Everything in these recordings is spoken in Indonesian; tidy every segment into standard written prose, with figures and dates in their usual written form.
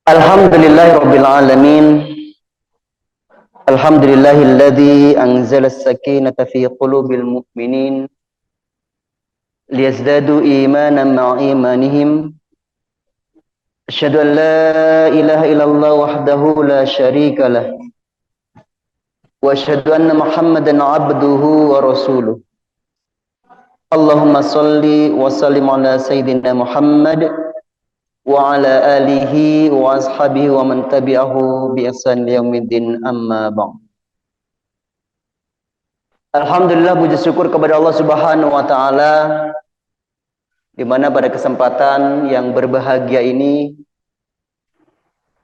Alhamdulillahirabbil alamin. Alhamdulillahilladzi anzala as-sakinata fi qulubil mu'minin liyazdadu imanan ma'a imanihim. Asyhadu an la ilaha illallah wahdahu la syarika lah. Wa asyhadu anna Muhammadan 'abduhu wa rasuluh. Allahumma shalli wa sallim ala sayyidina Muhammad wa ala alihi wa ashabihi wa man tabi'ahu bi ihsan yaumiddin, amma ba'd. Alhamdulillah, puji syukur kepada Allah Subhanahu wa taala, di mana pada kesempatan yang berbahagia ini,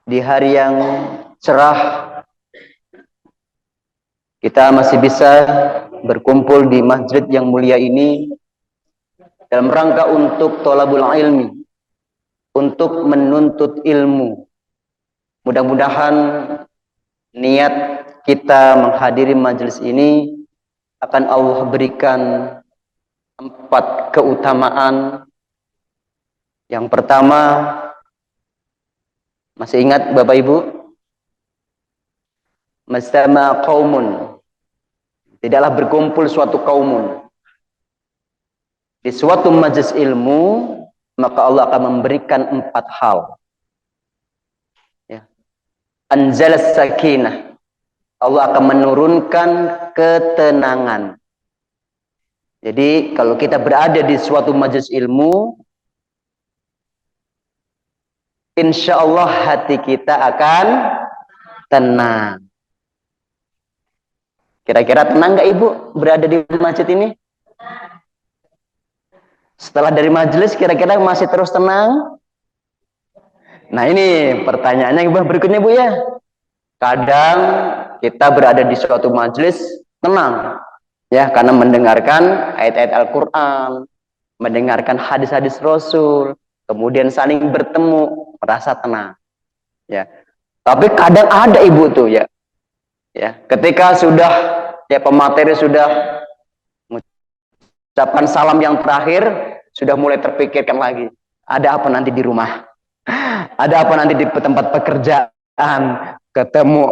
di hari yang cerah, kita masih bisa berkumpul di masjid yang mulia ini dalam rangka untuk thalabul ilmi, untuk menuntut ilmu. Mudah-mudahan niat kita menghadiri majelis ini akan Allah berikan 4 keutamaan. Yang pertama, masih ingat Bapak Ibu? Mastama qaumun, tidaklah berkumpul suatu kaumun di suatu majelis ilmu, maka Allah akan memberikan 4 hal. Ya. Anzalas sakinah, Allah akan menurunkan ketenangan. Jadi kalau kita berada di suatu majelis ilmu, insya Allah hati kita akan tenang. Kira-kira tenang nggak Ibu berada di masjid ini? Setelah dari majelis kira-kira masih terus tenang? Nah, ini pertanyaannya berikutnya Bu ya. Kadang kita berada di suatu majelis tenang ya, karena mendengarkan ayat-ayat Al-Qur'an, mendengarkan hadis-hadis Rasul, kemudian saling bertemu, merasa tenang ya. Tapi kadang ada Ibu tuh ya, ketika sudah ya pemateri sudah mengucapkan salam yang terakhir, sudah mulai terpikirkan lagi, ada apa nanti di rumah, ada apa nanti di tempat pekerjaan, ketemu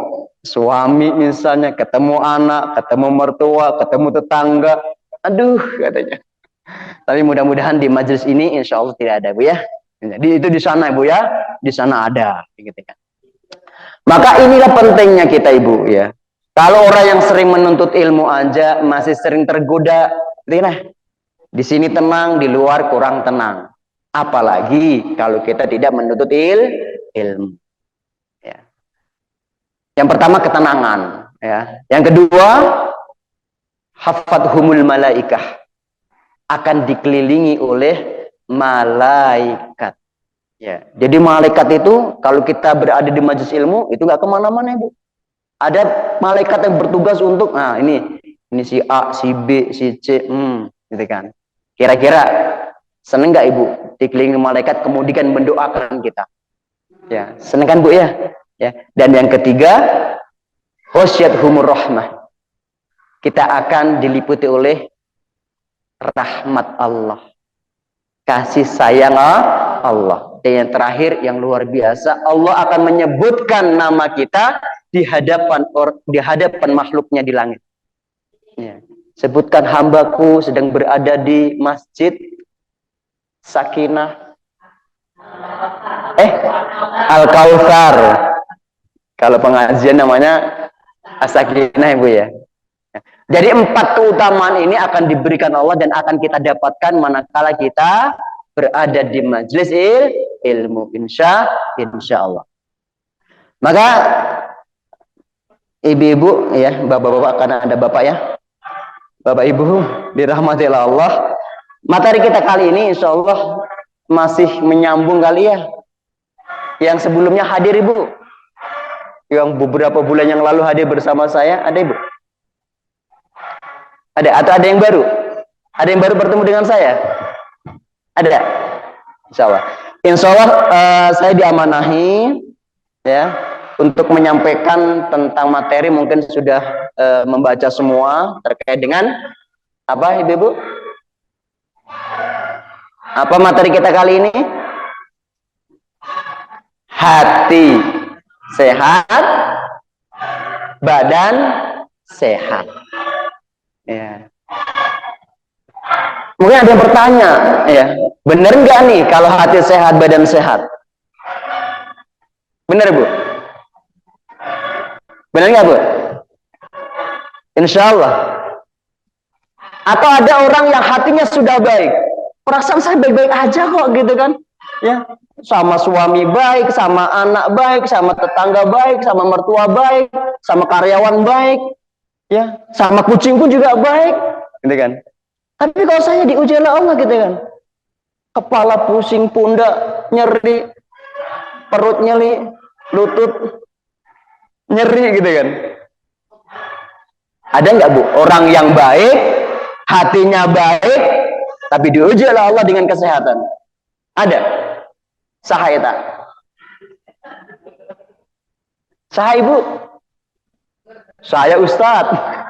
suami misalnya, ketemu anak, ketemu mertua, ketemu tetangga, aduh katanya. Tapi mudah-mudahan di majelis ini insya Allah tidak ada Bu ya. Jadi itu di sana Bu ya, di sana ada gitu kan. Maka inilah pentingnya kita Ibu ya. Kalau orang yang sering menuntut ilmu aja masih sering tergoda, di sini tenang, di luar kurang tenang. Apalagi kalau kita tidak menuntut ilmu. Ya. Yang pertama ketenangan, ya. Yang kedua, hafathumul malaikah, akan dikelilingi oleh malaikat. Ya. Jadi malaikat itu kalau kita berada di majelis ilmu itu nggak kemana-mana Ibu. Ada malaikat yang bertugas untuk, nah ini si A, si B, si C, gitu kan. Kira-kira seneng nggak Ibu dikelilingi malaikat kemudian mendoakan kita? Ya, seneng kan Bu ya? Ya. Dan yang ketiga, wasyathumur rahmah, kita akan diliputi oleh rahmat Allah, kasih sayang Allah. Dan yang terakhir yang luar biasa, Allah akan menyebutkan nama kita di hadapan makhluknya di langit. Ya. Sebutkan hambaku sedang berada di masjid Sakinah Al-Kautsar. Kalau pengajian namanya As-Sakinah Ibu ya. Jadi 4 keutamaan ini akan diberikan Allah dan akan kita dapatkan manakala kita berada di majelis ilmu, insya Allah. Maka ibu-ibu ya, bapak-bapak, karena ada bapak ya, bapak ibu dirahmati Allah, materi kita kali ini insya Allah masih menyambung kali ya yang sebelumnya hadir Ibu, yang beberapa bulan yang lalu hadir bersama saya. Ada Ibu? Ada? Atau ada yang baru? Ada yang baru bertemu dengan saya? Ada? Insya Allah saya diamanahi ya untuk menyampaikan tentang materi. Mungkin sudah membaca semua terkait dengan apa Ibu? Apa materi kita kali ini? hati sehat, badan sehat. Ya. Mungkin ada yang bertanya, ya, bener nggak nih kalau hati sehat, badan sehat? Bener Bu? Bener nggak Bu? Insya Allah. Atau ada orang yang hatinya sudah baik, perasaan saya baik-baik aja kok gitu kan? Ya, sama suami baik, sama anak baik, sama tetangga baik, sama mertua baik, sama karyawan baik, ya, sama kucing pun juga baik, gitu kan? Tapi kalau saya diuji oleh Allah gitu kan, kepala pusing, pundak nyeri, perut nyeri, lutut nyeri gitu kan? Ada nggak Bu orang yang baik, hatinya baik, tapi diuji oleh Allah dengan kesehatan? Ada? Sahai tak? Sahai Bu? Saya Ustadz.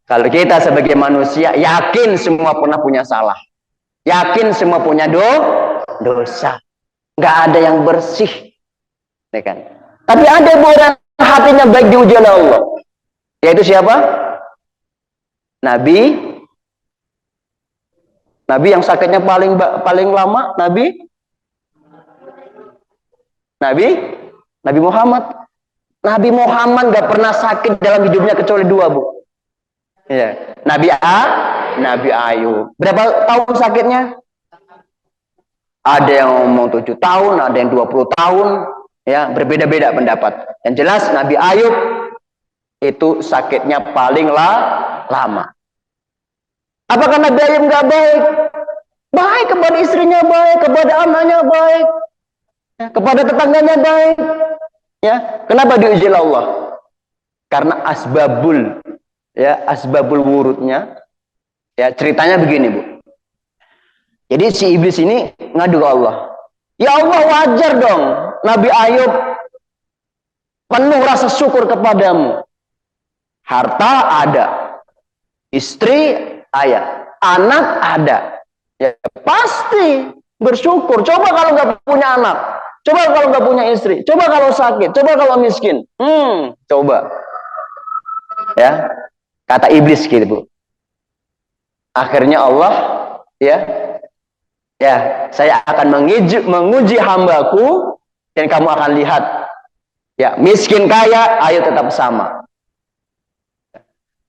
Kalau kita sebagai manusia yakin semua pernah punya salah, yakin semua punya dosa, nggak ada yang bersih, ya kan? Tapi ada orang hatinya baik diuji oleh Allah, yaitu siapa? Nabi yang sakitnya paling lama, Nabi Muhammad. Nabi Muhammad nggak pernah sakit dalam hidupnya kecuali 2 Bu. Ya, Nabi Ayub. Berapa tahun sakitnya? Ada yang ngomong 7 tahun, ada yang 20 tahun, ya, berbeda-beda pendapat. Yang jelas Nabi Ayub itu sakitnya paling lama. Apakah Nabi Ayub nggak baik? Baik kepada istrinya, baik kepada anaknya, baik, ya, kepada tetangganya baik. Ya, kenapa diuji Allah? Karena asbabul wurudnya, ya, ceritanya begini Bu. Jadi si iblis ini ngadu ke Allah. Ya Allah, wajar dong Nabi Ayub penuh rasa syukur kepadamu. Harta ada, istri ada, anak ada. Ya pasti bersyukur. Coba kalau nggak punya anak, coba kalau nggak punya istri, coba kalau sakit, coba kalau miskin. Coba. Ya. Kata iblis gitu Bu. Akhirnya Allah, saya akan menguji hambaku, dan kamu akan lihat, ya, miskin kaya, ayo tetap sama.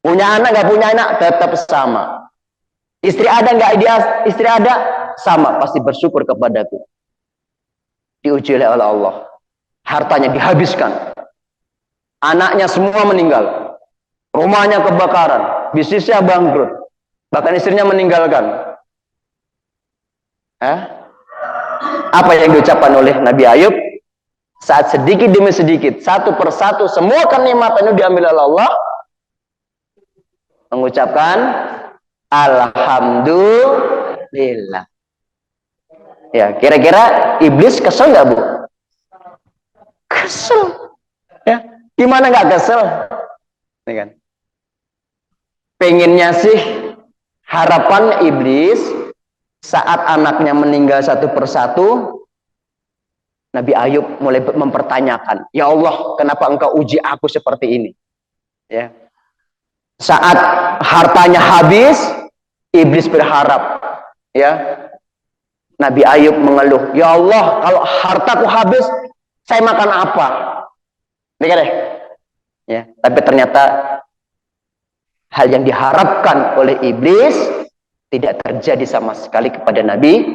Punya anak nggak punya anak tetap sama. Istri ada nggak istri ada sama, pasti bersyukur kepadaku. Diuji oleh Allah. Hartanya dihabiskan, anaknya semua meninggal. Rumahnya kebakaran, bisnisnya bangkrut, bahkan istrinya meninggalkan. Apa yang diucapkan oleh Nabi Ayub? Saat sedikit demi sedikit, satu persatu, semua kenikmatan itu diambil oleh Allah, mengucapkan Alhamdulillah. Ya, kira-kira iblis kesel nggak Bu? Kesel. Ya, gimana nggak kesel? Ini kan? Pengennya sih, harapan iblis saat anaknya meninggal satu persatu, Nabi Ayub mulai mempertanyakan, ya Allah, kenapa engkau uji aku seperti ini? Ya. Saat hartanya habis, iblis berharap, ya, Nabi Ayub mengeluh, ya Allah, kalau hartaku habis, saya makan apa? Lihat deh. Ya, tapi ternyata hal yang diharapkan oleh iblis tidak terjadi sama sekali kepada Nabi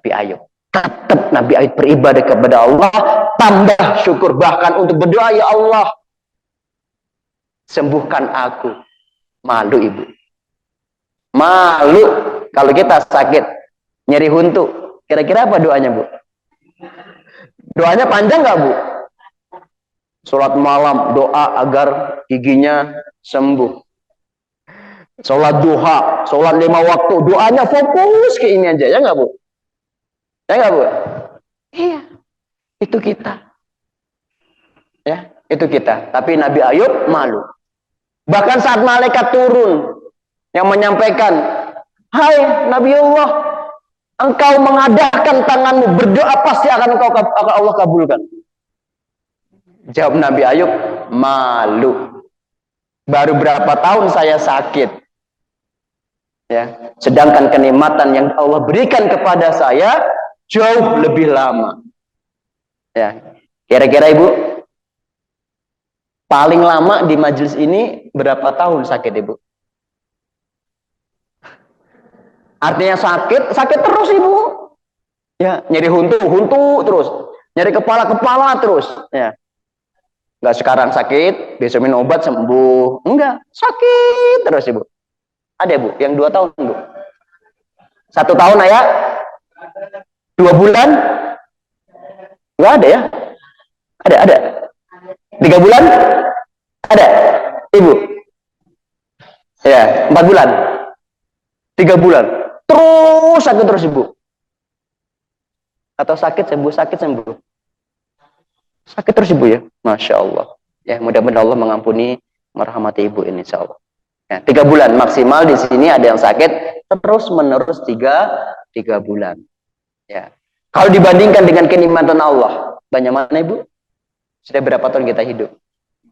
Ayub. Tetap Nabi Ayub beribadah kepada Allah, tambah syukur, bahkan untuk berdoa, ya Allah, sembuhkan aku. Malu Ibu. Malu kalau kita sakit, nyeri huntu. Kira-kira apa doanya Bu? Doanya panjang nggak Bu? Sholat malam, doa agar giginya sembuh. Sholat duha, sholat 5 waktu, doanya fokus ke ini aja, ya nggak Bu? Ya nggak Bu? Iya, itu kita. Ya, itu kita. Tapi Nabi Ayub malu. Bahkan saat malaikat turun yang menyampaikan, hai Nabi Allah, engkau mengadahkan tanganmu berdoa pasti akan Allah kabulkan. Jawab Nabi Ayub, malu. Baru berapa tahun saya sakit. Ya, sedangkan kenikmatan yang Allah berikan kepada saya jauh lebih lama. Ya, kira-kira Ibu, paling lama di majelis ini berapa tahun sakit Ibu? Artinya sakit terus Ibu. Ya, nyeri huntu terus, nyeri kepala terus. Ya, nggak sekarang sakit, besok minum obat sembuh. Enggak, sakit terus Ibu. Ada Bu, yang 2 tahun Bu. 1 tahun ayah? 2 bulan? Enggak ada ya? Ada. 3 bulan? Ada? Ibu? Ya, 4 bulan? 3 bulan? Terus sakit terus Ibu? Atau sakit sembuh? Sakit terus Ibu ya? Masya Allah. Ya, mudah-mudahan Allah mengampuni, merahmati Ibu ini insya Allah. Ya, 3 bulan maksimal di sini ada yang sakit terus menerus 3 bulan. Ya. Kalau dibandingkan dengan kenikmatan Allah, banyak mana Ibu? Sudah berapa tahun kita hidup?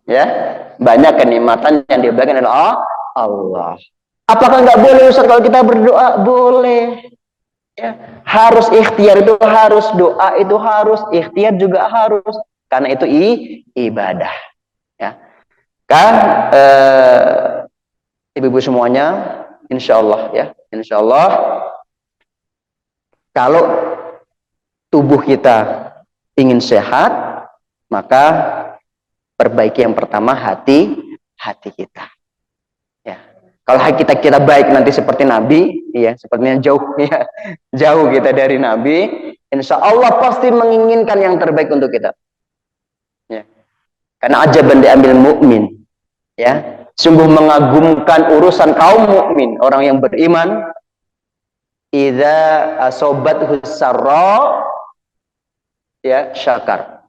Ya, banyak kenikmatan yang diberikan oleh Allah. Apakah nggak boleh Ustaz kalau kita berdoa? Boleh. Ya, harus ikhtiar itu harus, doa itu harus, ikhtiar juga harus, karena itu ibadah. Ya, kan? Ibu-ibu semuanya, insya Allah ya, insya Allah kalau tubuh kita ingin sehat, maka perbaiki yang pertama hati kita. Ya, kalau hati kita baik nanti seperti Nabi, ya, sepertinya jauh kita dari Nabi, insya Allah pasti menginginkan yang terbaik untuk kita. Ya, karena ajaban diambil mukmin, ya. Sungguh mengagumkan urusan kaum mukmin, orang yang beriman. Idza asobathu sarra ya syakar.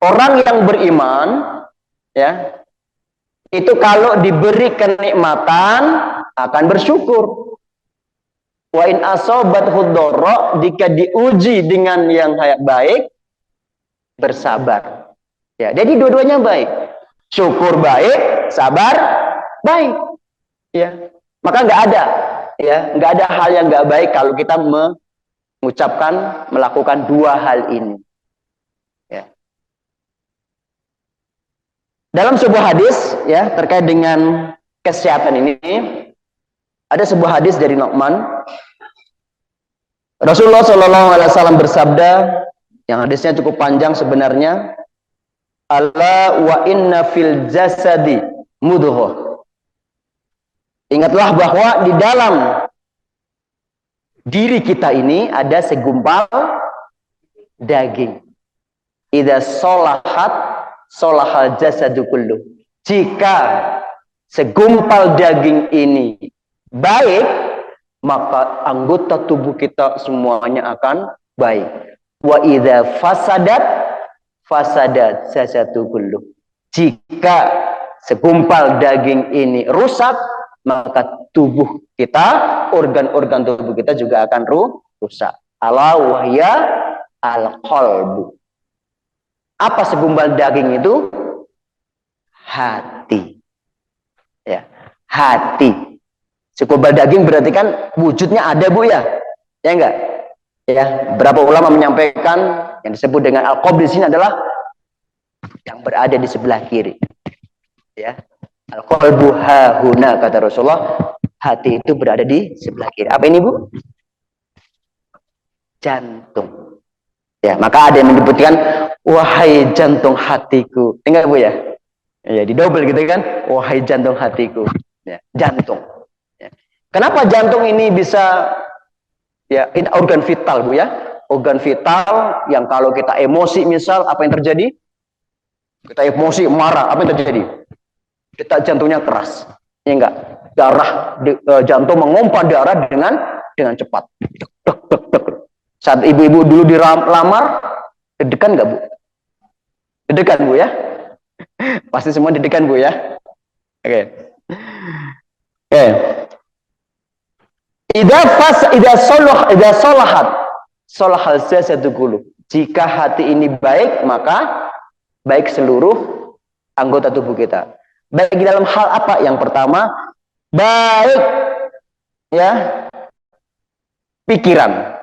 Orang yang beriman ya, itu kalau diberi kenikmatan akan bersyukur. Wa in asobathu dharra, jika diuji dengan yang baik, bersabar. Ya, jadi dua-duanya baik. Syukur baik, sabar baik. Ya, maka nggak ada hal yang nggak baik kalau kita melakukan 2 hal ini. Ya. Dalam sebuah hadis ya terkait dengan kesehatan ini, ada sebuah hadis dari Nu'man. Rasulullah SAW bersabda, yang hadisnya cukup panjang sebenarnya. Ala wa inna fil jasadi mudghah. Ingatlah bahwa di dalam diri kita ini ada segumpal daging. Idza sholahat sholahal jasadu kullu. Jika segumpal daging ini baik, maka anggota tubuh kita semuanya akan baik. Wa idza fasadat jasadu kullu. Jika segumpal daging ini rusak, maka tubuh kita, organ-organ tubuh kita juga akan rusak. Ala wahya al-qalbu. Apa segumpal daging itu? Hati. Ya, hati. Segumpal daging berarti kan wujudnya ada Bu ya? Ya enggak? Ya, berapa ulama menyampaikan yang disebut dengan al-qalb di sini adalah yang berada di sebelah kiri. Ya. Al-qalbu hahuna, kata Rasulullah, hati itu berada di sebelah kiri. Apa ini Bu? Jantung. Ya, maka ada yang menyebutkan wahai jantung hatiku. Enggak Bu ya? Ya, di double gitu kan? Wahai jantung hatiku. Ya, jantung. Ya. Kenapa jantung ini bisa ya, ini organ vital Bu ya? Organ vital yang kalau kita emosi misal, apa yang terjadi? Kita emosi, marah, apa yang terjadi? Detak jantungnya keras. Ya enggak? Jantung mengompa darah dengan cepat. Dek, dek, dek, dek. Saat ibu-ibu dulu dilamar, deg-degan enggak Bu? Deg-degan Bu ya? Pasti semua deg-degan Bu ya? Oke. Oke. Idza salahat salahal jasadu kullu. Jika hati ini baik, maka baik seluruh anggota tubuh kita. Baik dalam hal apa? Yang pertama, baik ya pikiran.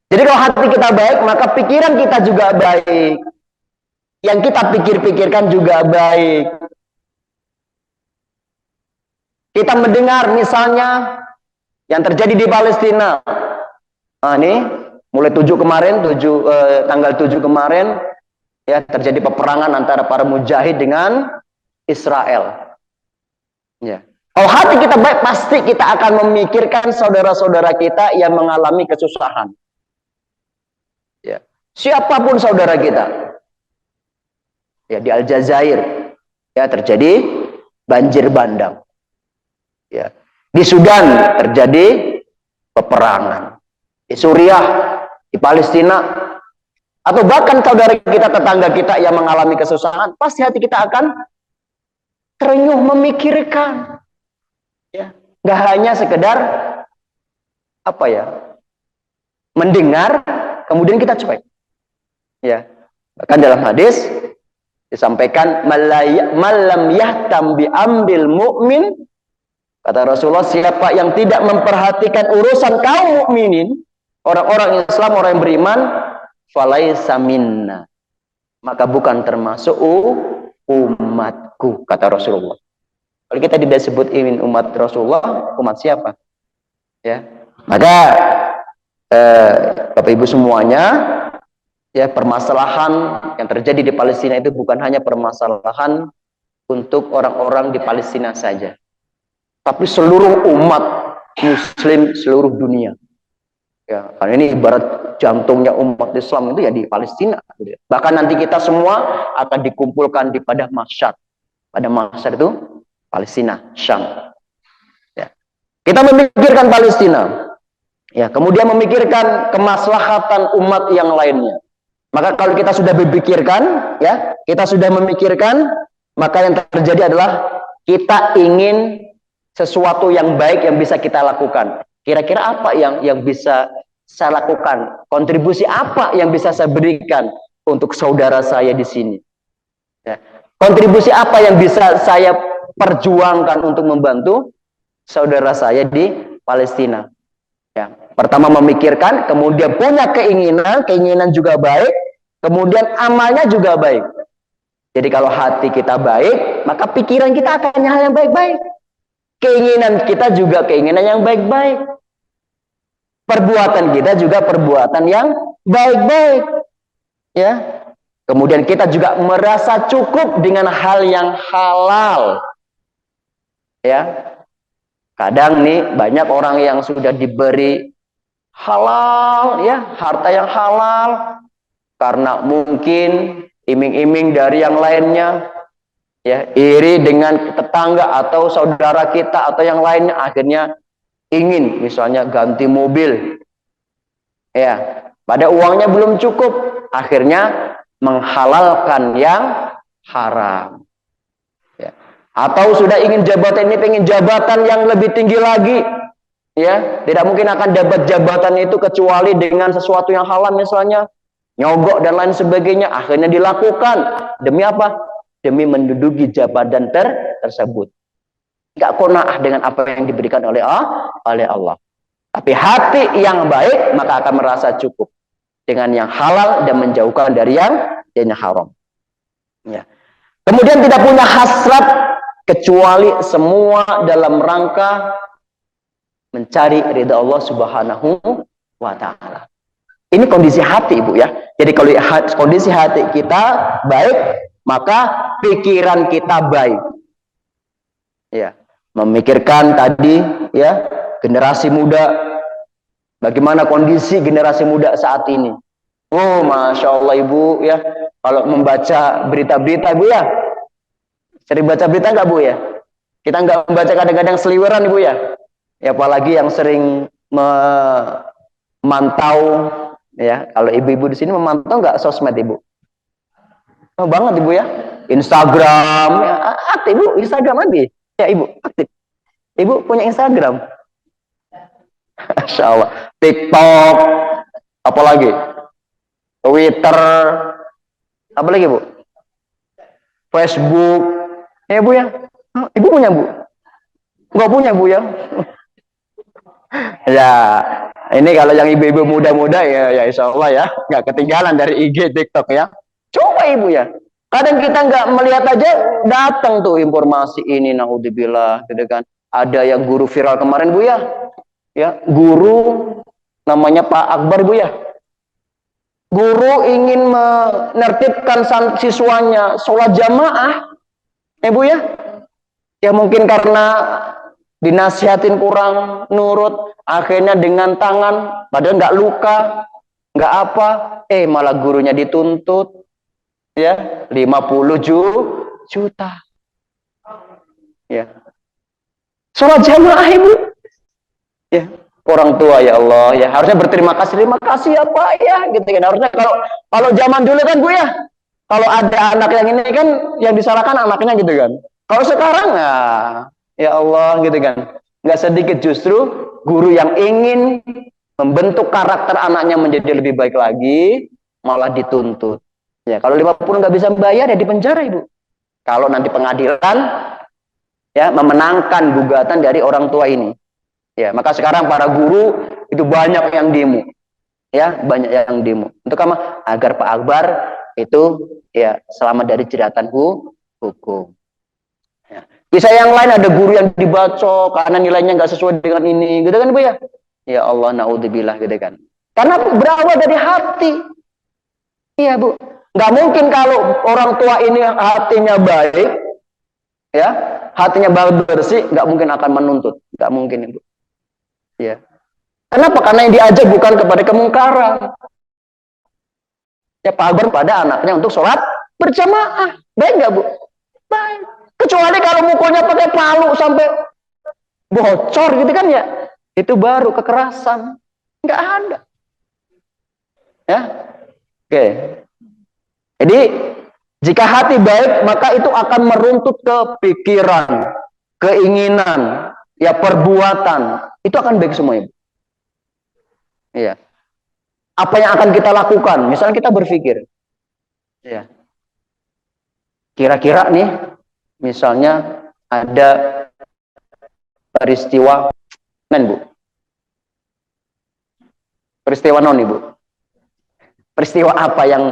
Jadi kalau hati kita baik, maka pikiran kita juga baik. Yang kita pikir-pikirkan juga baik. Kita mendengar misalnya yang terjadi di Palestina. Nah, ini mulai tanggal 7 kemarin ya terjadi peperangan antara para mujahid dengan Israel. Ya. Kalau hati kita baik, pasti kita akan memikirkan saudara-saudara kita yang mengalami kesusahan. Ya. Siapapun saudara kita. Ya, di Aljazair ya terjadi banjir bandang. Ya. Di Sudan terjadi peperangan. Di Suriah, di Palestina, atau bahkan saudara kita, tetangga kita yang mengalami kesusahan, pasti hati kita akan terenyuh memikirkan. Ya, nggak hanya sekedar apa ya, mendengar, kemudian kita cuek. Ya, bahkan dalam hadis disampaikan malam yahtam bi amril mu'min, kata Rasulullah, siapa yang tidak memperhatikan urusan kaum mukminin, orang-orang Islam, orang yang beriman, falaisa minna, maka bukan termasuk umatku, kata Rasulullah. Kalau kita tidak sebut ini umat Rasulullah, umat siapa? Ya, maka Bapak Ibu semuanya, ya permasalahan yang terjadi di Palestina itu bukan hanya permasalahan untuk orang-orang di Palestina saja, tapi seluruh umat Muslim seluruh dunia. Ya, karena ini ibarat jantungnya umat Islam itu ya di Palestina. Bahkan nanti kita semua akan dikumpulkan di padang mahsyar. Pada mahsyar itu Palestina, Syam. Ya. Kita memikirkan Palestina. Ya, kemudian memikirkan kemaslahatan umat yang lainnya. Maka kalau kita sudah memikirkan, ya, kita sudah memikirkan, maka yang terjadi adalah kita ingin sesuatu yang baik yang bisa kita lakukan. Kira-kira apa yang bisa saya lakukan? Kontribusi apa yang bisa saya berikan untuk saudara saya di sini? Ya. Kontribusi apa yang bisa saya perjuangkan untuk membantu saudara saya di Palestina? Ya. Pertama memikirkan, kemudian punya keinginan juga baik, kemudian amalnya juga baik. Jadi kalau hati kita baik, maka pikiran kita akan hal yang baik-baik. Keinginan kita juga keinginan yang baik-baik. Perbuatan kita juga perbuatan yang baik-baik. Ya. Kemudian kita juga merasa cukup dengan hal yang halal. Ya. Kadang nih banyak orang yang sudah diberi halal, ya, harta yang halal karena mungkin iming-iming dari yang lainnya. Ya, iri dengan tetangga atau saudara kita atau yang lainnya, akhirnya ingin misalnya ganti mobil. Ya, pada uangnya belum cukup, akhirnya menghalalkan yang haram. Ya. Atau sudah ingin jabatan ini, pengen jabatan yang lebih tinggi lagi. Ya, tidak mungkin akan dapat jabatan itu kecuali dengan sesuatu yang halal, misalnya nyogok dan lain sebagainya. Akhirnya dilakukan demi apa? Demi menduduki jabatan tersebut. Gak qanaah dengan apa yang diberikan oleh Allah. Tapi hati yang baik maka akan merasa cukup dengan yang halal dan menjauhkan dari yang haram. Ya. Kemudian tidak punya hasrat kecuali semua dalam rangka mencari ridha Allah Subhanahu wa Ta'ala. Ini kondisi hati, Ibu, ya. Jadi kalau kondisi hati kita baik, maka pikiran kita baik. Ya, memikirkan tadi, ya, generasi muda, bagaimana kondisi generasi muda saat ini. Oh, Masya Allah, Ibu, ya, kalau membaca berita-berita, Ibu, ya, sering baca berita nggak, Bu, ya? Kita nggak membaca kadang-kadang seliweran, Ibu, ya. Ya, apalagi yang sering memantau, ya, kalau ibu-ibu di sini memantau nggak sosmed, Ibu? Oh, banget, Ibu, ya. Instagram, ya, aktif, Ibu, Instagram nanti. Ya, Ibu, aktif. Ibu punya Instagram. Masya Allah. TikTok, apalagi Twitter, apalagi Bu? Facebook. Ya Bu ya. Ibu punya Bu? Enggak punya Bu ya? Ya, ini kalau yang ibu-ibu muda-muda ya insya Allah ya, nggak ketinggalan dari IG, TikTok ya. Coba Ibu ya. Kadang kita nggak melihat aja, datang tuh informasi ini, naudzubillah, gitu kan. Ada yang guru viral kemarin Bu ya guru namanya Pak Akbar Bu ya. Guru ingin menertibkan siswanya sholat jamaah, Bu ya. Ya mungkin karena dinasihatin kurang nurut, akhirnya dengan tangan, padahal nggak luka, nggak apa, malah gurunya dituntut, ya 50 juta, ya. Sholat jamaah Ibu, ya. Orang tua ya Allah, ya harusnya berterima kasih ya Pak ya, gitu kan. Harusnya kalau zaman dulu kan Bu ya, kalau ada anak yang ini kan yang disalahkan anaknya gitu kan. Kalau sekarang ya Allah gitu kan. Nggak sedikit justru guru yang ingin membentuk karakter anaknya menjadi lebih baik lagi malah dituntut. Ya, kalau 50 nggak bisa bayar ya dipenjara Ibu. Kalau nanti pengadilan ya memenangkan gugatan dari orang tua ini. Ya, maka sekarang para guru itu banyak yang demo. Ya, banyak yang demo. Untuk apa? Agar Pak Akbar itu ya selamat dari jeratan hukum. Ya. Bisa yang lain ada guru yang dibacok karena nilainya nggak sesuai dengan ini, gitu kan Bu ya? Ya Allah, naudzubillah, gitu kan. Karena berawal dari hati. Iya Bu. Nggak mungkin kalau orang tua ini hatinya baik, ya, hatinya bersih, nggak mungkin akan menuntut, nggak mungkin Ibu. Ya. Kenapa? Karena yang diajak bukan kepada kemungkaran. Ya Pak Akbar pada anaknya untuk sholat berjamaah. Baik nggak Bu? Baik. Kecuali kalau mukulnya pakai palu sampai bocor gitu kan ya. Itu baru kekerasan. Nggak ada. Ya. Oke. Jadi jika hati baik maka itu akan meruntut ke pikiran, keinginan, ya perbuatan. Itu akan baik semua Ibu. Iya. Apa yang akan kita lakukan? Misalnya kita berpikir, ya, kira-kira nih, misalnya ada peristiwa, Bu, peristiwa non Ibu, peristiwa apa yang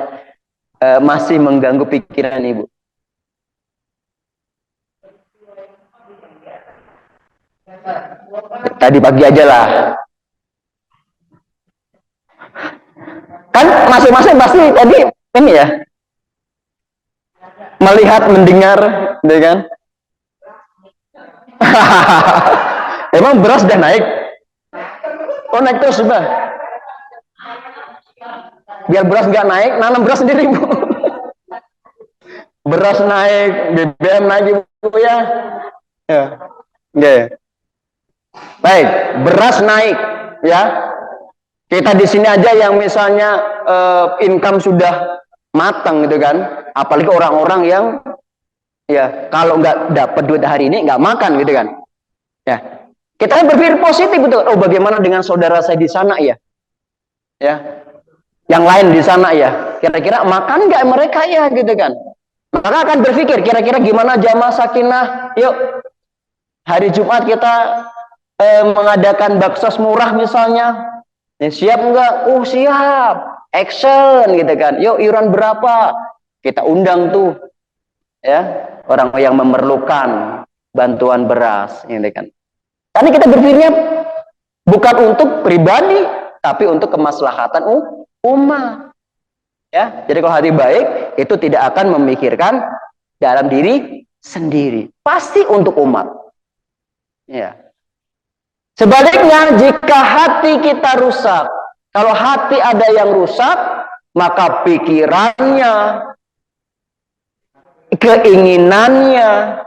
masih mengganggu pikiran Ibu? Tadi pagi aja lah. Kan masing-masing pasti tadi ini ya melihat, mendengar, gitu kan? Emang beras udah naik? Oh naik terus Mbak. Biar beras nggak naik, nanam beras sendiri Bu. Beras naik, BBM naik Ibu ya. Ya. Okay. Baik, beras naik ya. Kita di sini aja yang misalnya income sudah matang gitu kan, apalagi orang-orang yang ya kalau nggak dapat duit hari ini nggak makan gitu kan. Ya, kita kan berpikir positif betul. Oh bagaimana dengan saudara saya di sana ya, yang lain di sana ya, kira-kira makan nggak mereka ya gitu kan. Maka akan berpikir kira-kira gimana jamaah sakinah. Yuk hari Jumat kita mengadakan baksos murah misalnya. Ya, siap enggak? Siap. Action gitu kan. Yuk iuran berapa? Kita undang tuh ya orang yang memerlukan bantuan beras gitu kan. Karena kita berpikirnya bukan untuk pribadi tapi untuk kemaslahatan umat. Ya, jadi kalau hati baik itu tidak akan memikirkan dalam diri sendiri. Pasti untuk umat. Ya. Sebaliknya, jika hati kita rusak, kalau hati ada yang rusak, maka pikirannya, keinginannya,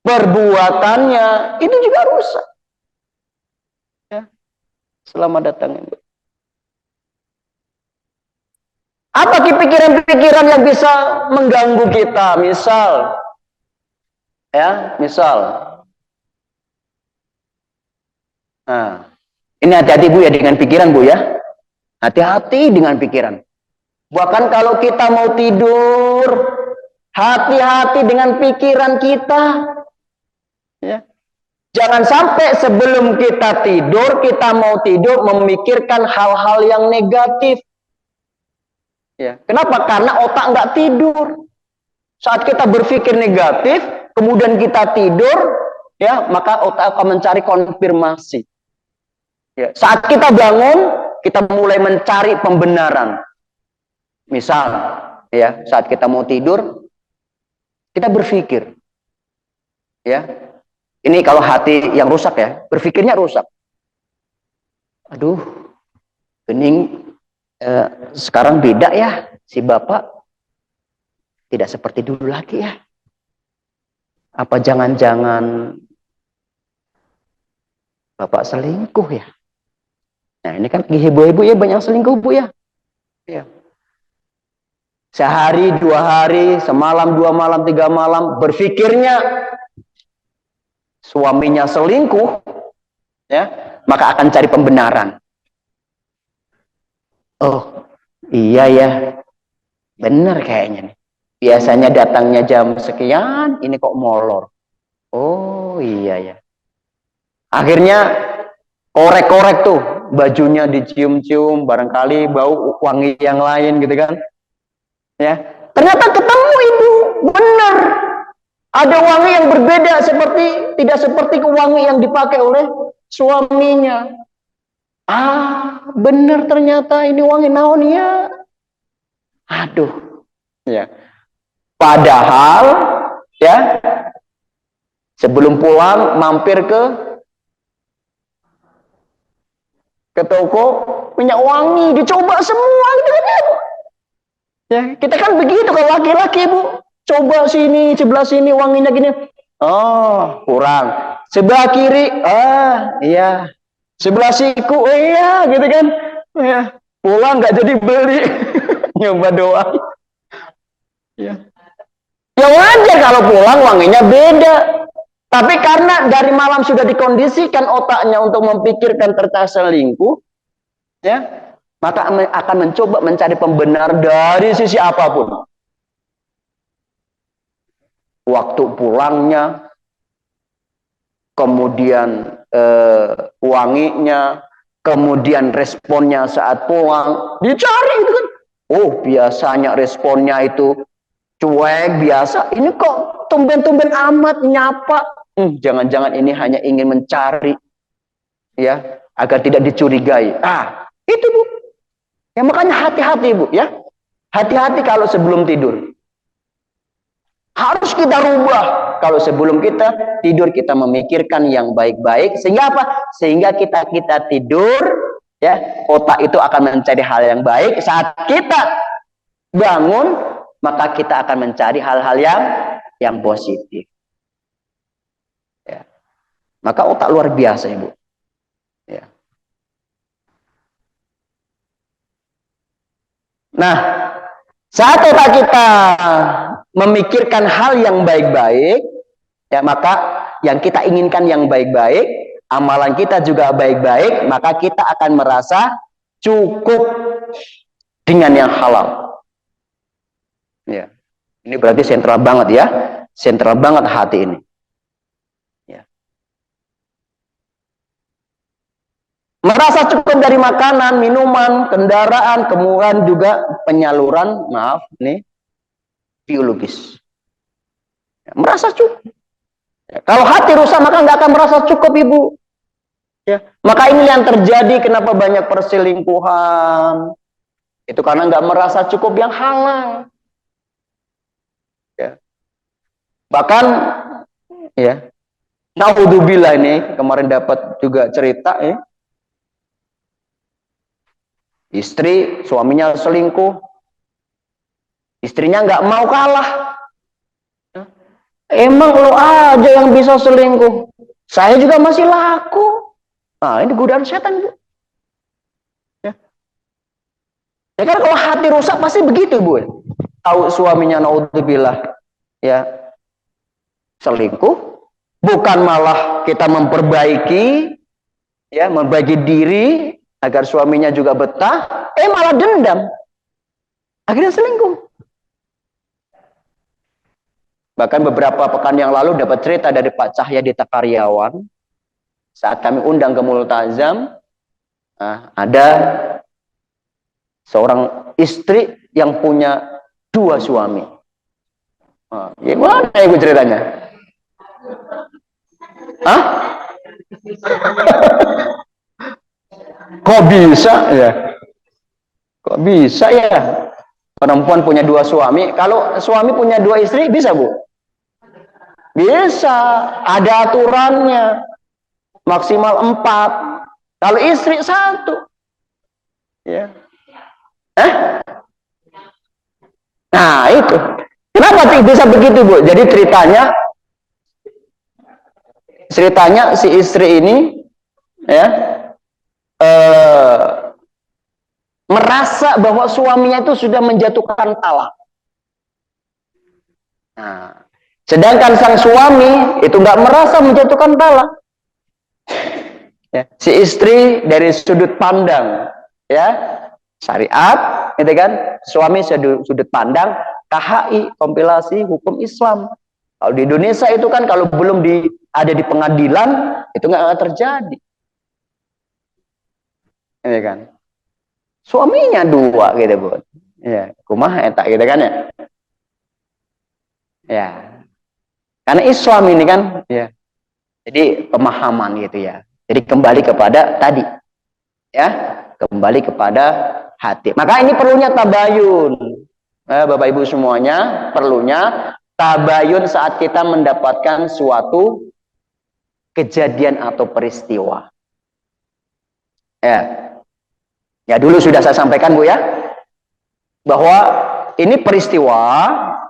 perbuatannya, itu juga rusak. Ya. Selamat datang, Ibu. Apa pikiran-pikiran yang bisa mengganggu kita? Misal, ya, misal. Nah, Ini hati-hati Bu ya dengan pikiran Bu ya. Hati-hati dengan pikiran. Bahkan kalau kita mau tidur, hati-hati dengan pikiran kita. Ya. Jangan sampai sebelum kita tidur, kita mau tidur memikirkan hal-hal yang negatif. Ya. Kenapa? Karena otak nggak tidur. Saat kita berpikir negatif, kemudian kita tidur, ya, maka otak akan mencari konfirmasi. Ya. Saat kita bangun, kita mulai mencari pembenaran. Misal, ya, saat kita mau tidur, kita berpikir, ya, ini kalau hati yang rusak ya, berpikirnya rusak. Aduh, bening, sekarang beda ya, si bapak tidak seperti dulu lagi ya. Apa jangan-jangan bapak selingkuh ya? Nah ini kan ibu-ibu ya banyak selingkuh Bu ya. Ya. Sehari, 2 hari, semalam, 2 malam, 3 malam, berpikirnya suaminya selingkuh, ya, maka akan cari pembenaran. Oh, iya ya, benar kayaknya nih. Biasanya datangnya jam sekian, ini kok molor. Oh iya ya. Akhirnya korek-korek tuh, bajunya dicium-cium, barangkali bau wangi yang lain gitu kan. Ya, ternyata ketemu Ibu, benar. Ada wangi yang berbeda tidak seperti wangi yang dipakai oleh suaminya. Ah, benar ternyata ini wangi naon ya. Aduh. Ya. Padahal ya sebelum pulang mampir ke toko minyak wangi, dicoba semua gitu kan ya. Ya, kita kan begitu kalau laki-laki Bu. Coba sini, sebelah sini wanginya gini. Oh, kurang. Sebelah kiri, iya. Sebelah siku, iya, gitu kan. Ya, pulang nggak jadi beli. Nyoba doang. Ya. Ya wajar kalau pulang wanginya beda. Tapi karena dari malam sudah dikondisikan otaknya untuk memikirkan tentang selingkuh, ya, maka akan mencoba mencari pembenar dari sisi apapun. Waktu pulangnya, kemudian wanginya, kemudian responnya saat pulang, dicari itu kan. Oh, biasanya responnya itu cuek biasa, ini kok tumben-tumben amat nyapa. Jangan-jangan ini hanya ingin mencari, ya, agar tidak dicurigai. Itu Bu. Ya makanya hati-hati Bu, ya. Hati-hati kalau sebelum tidur. Harus kita rubah. Kalau sebelum kita tidur kita memikirkan yang baik-baik, sehingga apa? Sehingga kita tidur, ya, otak itu akan mencari hal yang baik. Saat kita bangun, maka kita akan mencari hal-hal yang positif. Ya. Maka otak luar biasa Ibu. Ya. Nah, saat otak kita memikirkan hal yang baik-baik, ya, maka yang kita inginkan yang baik-baik, amalan kita juga baik-baik, maka kita akan merasa cukup dengan yang halal. Ya. Ini berarti sentral banget ya. Sentral banget hati ini. Ya. Merasa cukup dari makanan, minuman, kendaraan, kemudian juga penyaluran, maaf nih, biologis. Ya, merasa cukup. Ya, kalau hati rusak maka nggak akan merasa cukup Ibu. Ya, maka ini yang terjadi kenapa banyak perselingkuhan. Itu karena nggak merasa cukup yang halal. Ya. Bahkan, ya, naudzubillah ini kemarin dapat juga cerita ya. Istri, suaminya selingkuh. Istrinya nggak mau kalah. Emang lo aja yang bisa selingkuh. Saya juga masih laku. Nah, ini godaan setan, Bu. Ya. Ya kan kalau hati rusak pasti begitu, Bu. Tahu suaminya naudzubillah, ya, selingkuh, bukan malah kita memperbaiki, ya, membagi diri agar suaminya juga betah, malah dendam. Akhirnya selingkuh. Bahkan beberapa pekan yang lalu dapat cerita dari Pak Cahya Dita Karyawan, saat kami undang ke Multazam, ada seorang istri yang punya 2 suami. Gimana itu ceritanya? Hah? Kok bisa ya? Kok bisa ya? Perempuan punya 2 suami. Kalau suami punya 2 istri, bisa Bu? Bisa. Ada aturannya. Maksimal 4. Kalau istri 1. Ya. Nah itu. Kenapa bisa begitu Bu? Jadi ceritanya si istri ini ya merasa bahwa suaminya itu sudah menjatuhkan talak. Nah, sedangkan sang suami itu nggak merasa menjatuhkan talak. Ya, si istri dari sudut pandang ya syariat, gitu kan? Suami sudut pandang KHI, kompilasi hukum Islam. Kalau di Indonesia itu kan kalau belum ada di pengadilan itu nggak akan terjadi, ya kan? Suaminya 2 gitu Bu. Ya, kumaha eta gitu kan ya. Ya. Karena Islam ini kan ya. Jadi pemahaman gitu ya. Jadi kembali kepada tadi. Ya, kembali kepada hati. Maka ini perlunya tabayun. Bapak Ibu semuanya, perlunya tabayun saat kita mendapatkan suatu kejadian atau peristiwa. Ya. Ya dulu sudah saya sampaikan Bu ya, bahwa ini peristiwa,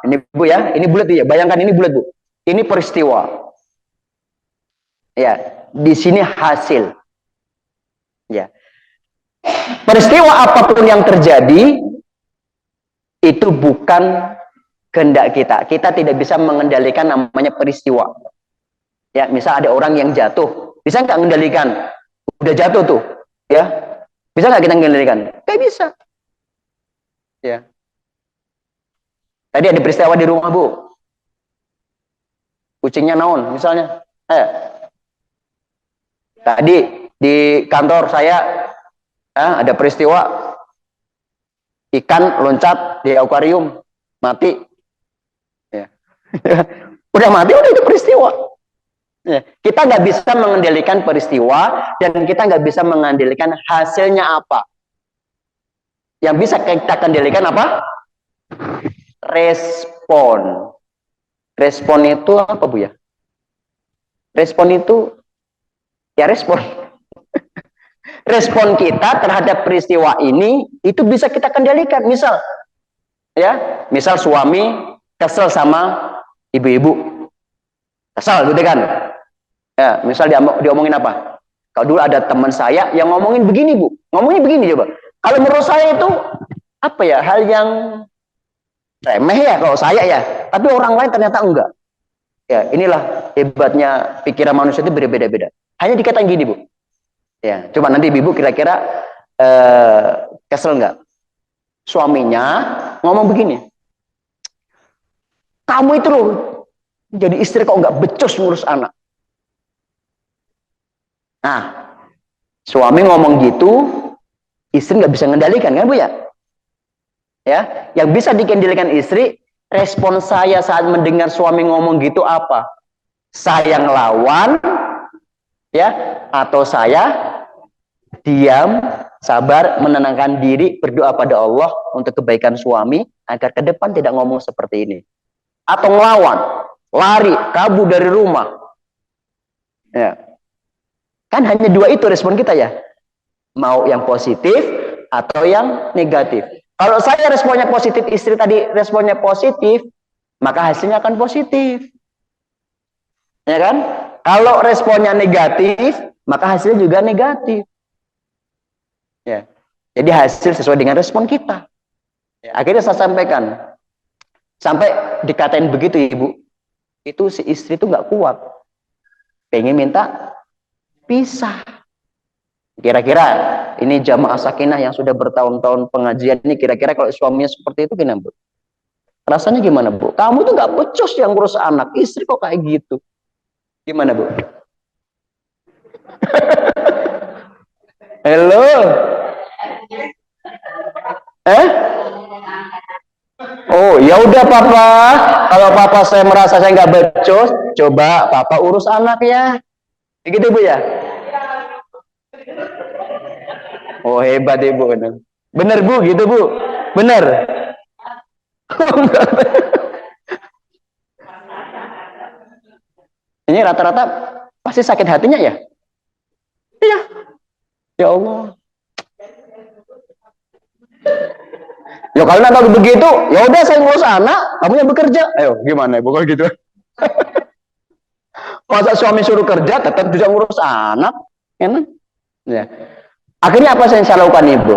ini Bu ya, ini bulat ya, bayangkan ini bulat Bu, ini peristiwa, ya, di sini hasil, ya, peristiwa apapun yang terjadi itu bukan kehendak kita, kita tidak bisa mengendalikan namanya peristiwa, ya, misal ada orang yang jatuh, bisa nggak mengendalikan, udah jatuh tuh, ya. Bisa nggak kita mengendalikan? Nggak bisa. Ya. Tadi ada peristiwa di rumah Bu. Kucingnya naon misalnya. Tadi di kantor saya ada peristiwa ikan loncat di akuarium mati. Ya. Udah mati, udah itu peristiwa. Ya. Kita nggak bisa mengendalikan peristiwa dan kita nggak bisa mengendalikan hasilnya apa. Yang bisa kita kendalikan apa? Respon. Respon itu apa Bu ya? Respon itu ya respon. Respon kita terhadap peristiwa ini itu bisa kita kendalikan. Misal ya, misal suami kesel sama ibu-ibu. Kesel gitu kan. Ya, misal diomongin apa? Kalau dulu ada teman saya yang ngomongin begini Bu. Ngomongin begini coba. Kalau menurut saya itu apa ya? Hal yang remeh ya kalau saya ya, tapi orang lain ternyata enggak. Ya, inilah hebatnya pikiran manusia itu berbeda-beda. Hanya dikatakan gini Bu. Ya, coba nanti ibu kira-kira kesel enggak? Suaminya ngomong begini. Kamu itu loh jadi istri kok enggak becus ngurus anak. Nah, suami ngomong gitu, istri nggak bisa mengendalikan kan Bu ya? Ya, yang bisa dikendalikan istri, respon saya saat mendengar suami ngomong gitu apa? Saya ngelawan, ya, atau saya diam, sabar, menenangkan diri, berdoa pada Allah untuk kebaikan suami agar ke depan tidak ngomong seperti ini. Atau ngelawan, lari, kabur dari rumah. Ya. Kan hanya 2 itu respon kita ya. Mau yang positif atau yang negatif. Kalau saya responnya positif, istri tadi responnya positif, maka hasilnya akan positif. Ya kan? Kalau responnya negatif, maka hasilnya juga negatif. Ya. Jadi hasil sesuai dengan respon kita. Ya, akhirnya saya sampaikan. Sampai dikatain begitu Ibu. Itu si istri itu nggak kuat. Pengen minta pisah. Kira-kira ini jamaah sakinah yang sudah bertahun-tahun pengajian ini, kira-kira kalau suaminya seperti itu gimana, Bu? Rasanya gimana, Bu? Kamu tuh nggak becus yang ngurus anak, istri kok kayak gitu. Gimana, Bu? Halo? Eh? Oh, ya udah Papa. Kalau Papa saya merasa saya nggak becus, coba Papa urus anak ya. Begitu, Bu ya? Oh, hebat Ibu. Bener, Bu, gitu, Bu. Bener. Ini rata-rata pasti sakit hatinya ya? Iya. Ya Allah. Ya kalau begitu, ya udah saya ngurus anak, kamu yang bekerja. Ayo, gimana Ibu kalau gitu? Masa suami suruh kerja, tetap juga ngurus anak, enak? Ya. Akhirnya apa yang saya lakukan Ibu?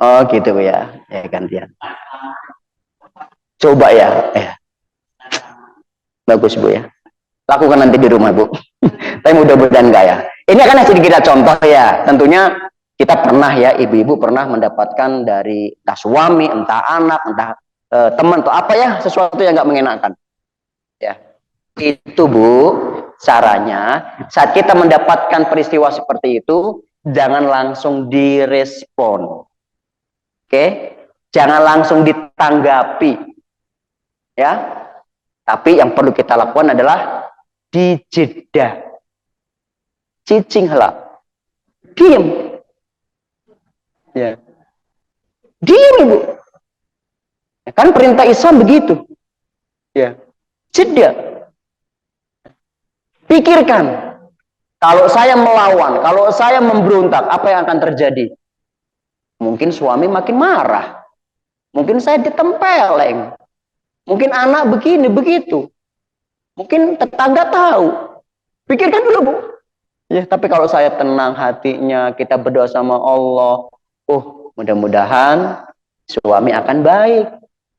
Oh gitu ya, ya gantian. Coba ya, bagus Bu ya. Lakukan nanti di rumah Bu. Tapi mudah-mudahan enggak ya. Ini akan sedikit kita contoh ya. Tentunya kita pernah ya, ibu-ibu pernah mendapatkan dari entah suami, entah anak, entah teman atau apa ya, sesuatu yang enggak mengenakan. Ya. Itu Bu, caranya saat kita mendapatkan peristiwa seperti itu, jangan langsung direspon. Oke? Jangan langsung ditanggapi. Ya. Tapi yang perlu kita lakukan adalah dijeda. Cicing lah. Diam. Ya. Diam Ibu. Kan perintah Islam begitu. Ya. Jeda. Pikirkan. Kalau saya melawan, kalau saya memberontak, apa yang akan terjadi? Mungkin suami makin marah. Mungkin saya ditempeleng. Mungkin anak begini, begitu. Mungkin tetangga tahu. Pikirkan dulu, Bu. Ya, tapi kalau saya tenang hatinya, kita berdoa sama Allah. Oh, mudah-mudahan suami akan baik.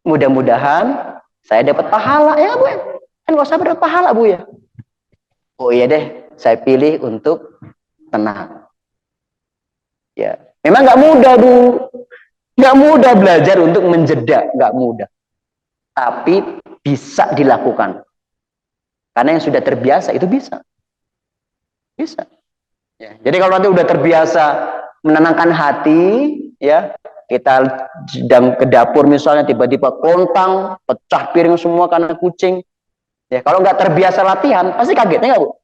Mudah-mudahan saya dapat pahala. Ya, Bu. Kan kalau saya dapat pahala, Bu ya. Oh iya deh, saya pilih untuk tenang. Ya, memang nggak mudah, Bu. Nggak mudah belajar untuk menjeda, nggak mudah. Tapi bisa dilakukan. Karena yang sudah terbiasa itu bisa. Bisa. Ya, jadi kalau nanti udah terbiasa menenangkan hati, ya, kita sedang ke dapur misalnya tiba-tiba kontang, pecah piring semua karena kucing. Ya, kalau nggak terbiasa latihan, pasti kagetnya nggak Bu?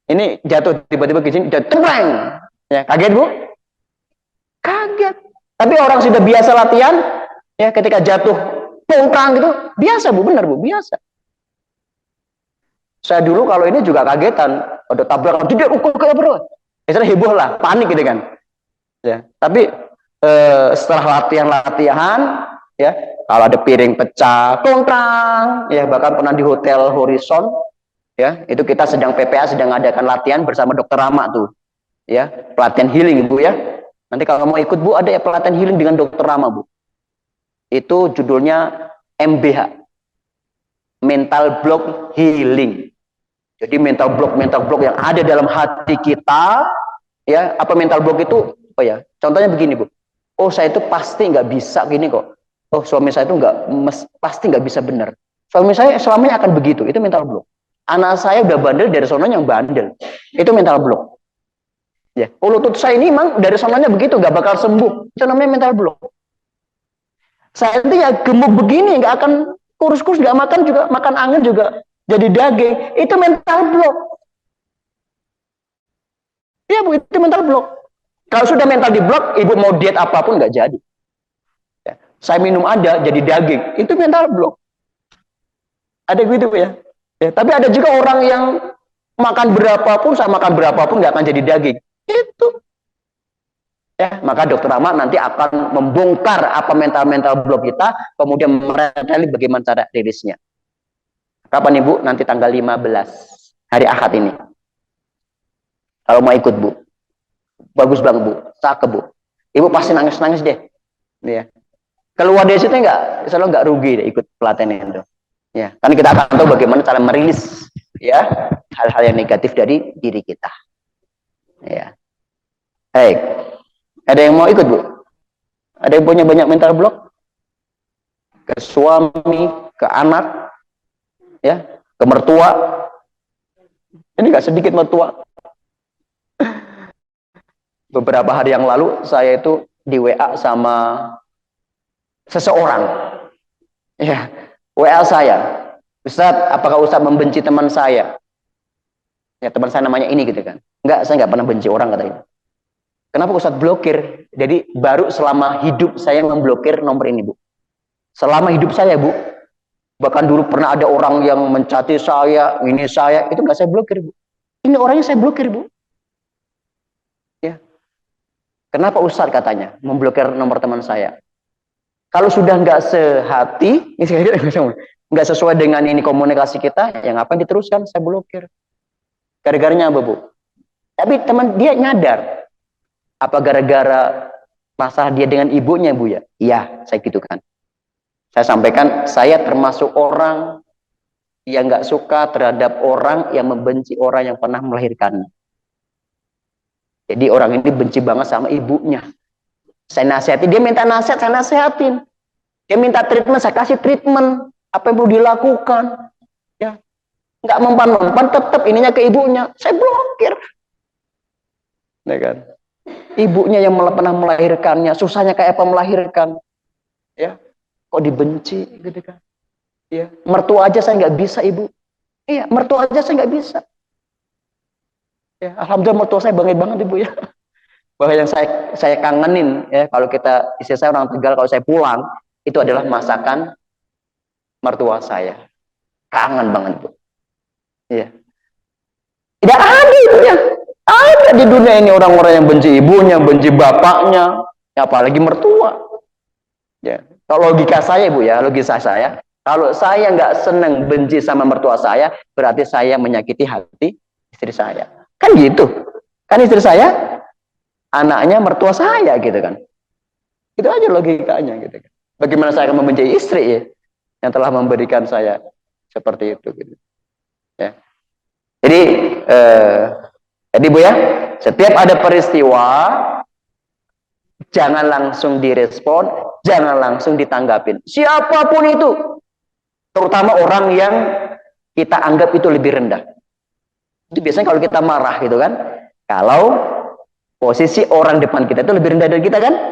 Ini jatuh tiba-tiba kucing, jatuh, ya, kaget Bu? Kaget. Tapi orang sudah biasa latihan, ya, ketika jatuh kontang gitu, biasa Bu, benar Bu, biasa. Saya dulu kalau ini juga kagetan, ada tabrakan, tidak ukur kayak bro, misalnya heboh lah, panik gitu kan. Ya, tapi setelah latihan, ya, kalau ada piring pecah, kontrang, ya bahkan pernah di Hotel Horizon, ya, itu kita sedang PPA sedang adakan latihan bersama Dokter Rama tuh, ya, pelatihan healing Bu ya. Nanti kalau mau ikut Bu ada ya pelatihan healing dengan Dokter Rama Bu. Itu judulnya MBH, Mental Block Healing. Jadi mental block yang ada dalam hati kita, ya, apa mental block itu? Oh ya, contohnya begini Bu. Oh saya itu pasti nggak bisa gini kok. Oh suami saya itu pasti nggak bisa benar. Suami saya selamanya akan begitu. Itu mental block. Anak saya udah bandel dari sononya yang bandel. Itu mental block. Ya, oh lutut saya ini memang dari sononya begitu, nggak bakal sembuh. Itu namanya mental block. Saya itu ya gemuk begini, nggak akan kurus-kurus, nggak makan juga, makan angin juga jadi daging. Itu mental block. Iya Bu, itu mental block. Kalau sudah mental di blok, Ibu mau diet apapun nggak jadi. Ya, saya minum ada jadi daging, itu mental block. Ada gitu ya. Ya, tapi ada juga orang yang makan berapapun, saya makan berapapun nggak akan jadi daging. Itu. Ya, maka Dokter Rama nanti akan membongkar apa mental blok kita, kemudian merenali bagaimana cara rilisnya. Kapan Ibu? Nanti tanggal 15 hari Ahad ini. Kalau mau ikut Bu, bagus banget Bu, cakep Bu. Ibu pasti nangis-nangis deh. Ya. Keluar dari situ selalu nggak rugi deh ikut pelatihan itu. Ya, karena kita akan tahu bagaimana cara merilis ya hal-hal yang negatif dari diri kita. Ya. Baik. Ada yang mau ikut, Bu? Ada yang punya banyak mental block? Ke suami, ke anak, ya, ke mertua. Ini nggak sedikit mertua. Beberapa hari yang lalu saya itu di WA sama seseorang. Ya, WA saya. Ustadz, apakah Ustadz membenci teman saya? Ya, teman saya namanya ini gitu kan. Enggak, saya nggak pernah benci orang katanya. Kenapa Ustadz blokir? Jadi baru selama hidup saya memblokir nomor ini, Bu. Selama hidup saya, Bu. Bahkan dulu pernah ada orang yang mencati saya, ini saya, itu nggak saya blokir, Bu. Ini orangnya saya blokir, Bu. Ya. Kenapa Ustadz katanya memblokir nomor teman saya? Kalau sudah nggak sehati, nggak sesuai dengan ini komunikasi kita, yang ngapain diteruskan? Saya blokir. Gara-garanya apa, Bu? Tapi teman dia nyadar. Apa gara-gara masalah dia dengan ibunya, Bu ya? Iya, saya gitu kan. Saya sampaikan, saya termasuk orang yang nggak suka terhadap orang yang membenci orang yang pernah melahirkan. Jadi orang ini benci banget sama ibunya. Saya nasihati, dia minta nasihat, saya nasihatin. Dia minta treatment, saya kasih treatment. Apa yang perlu dilakukan? Ya, nggak mempan-mempan, tetap ininya ke ibunya. Saya blokir. Ya kan? Ibunya yang pernah melahirkannya, susahnya kayak apa melahirkan. Ya, kok dibenci gitu kan? Ya, mertua aja saya nggak bisa, Ibu. Iya, mertua aja saya nggak bisa. Ya, alhamdulillah mertua saya bangga banget, Ibu ya. Bahwa yang saya kangenin ya, kalau kita, istri saya orang Tegal, kalau saya pulang itu adalah masakan mertua saya. Kangen banget, Bu. Iya. Tidak ada ibunya. Ada di dunia ini orang-orang yang benci ibunya, benci bapaknya, ya, apalagi mertua. Ya. Kalau logika saya, Bu ya, logika saya, kalau saya nggak seneng benci sama mertua saya, berarti saya menyakiti hati istri saya. Kan gitu. Kan istri saya anaknya mertua saya gitu kan. Itu aja logikanya gitu kan. Bagaimana saya akan membenci istri ya, yang telah memberikan saya seperti itu gitu. Ya. Jadi Bu ya, setiap ada peristiwa jangan langsung direspon, jangan langsung ditanggapin. Siapapun itu, terutama orang yang kita anggap itu lebih rendah. Itu biasanya kalau kita marah gitu kan, kalau posisi orang depan kita itu lebih rendah dari kita kan?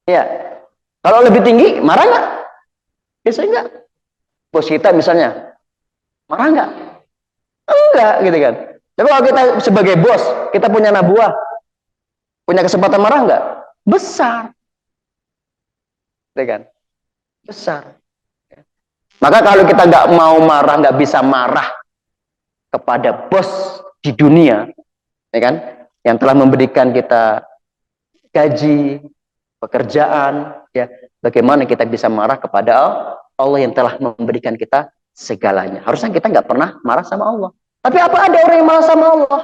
Ya. Kalau lebih tinggi, marah nggak? Biasanya nggak. Bos kita misalnya, marah nggak? Enggak, gitu kan. Tapi kalau kita sebagai bos, kita punya anak buah, punya kesempatan marah nggak? Besar. Gitu kan? Besar. Maka kalau kita nggak mau marah, nggak bisa marah kepada bos di dunia, ya kan? Yang telah memberikan kita gaji, pekerjaan, ya. Bagaimana kita bisa marah kepada Allah yang telah memberikan kita segalanya? Harusnya kita nggak pernah marah sama Allah. Tapi apa ada orang yang marah sama Allah?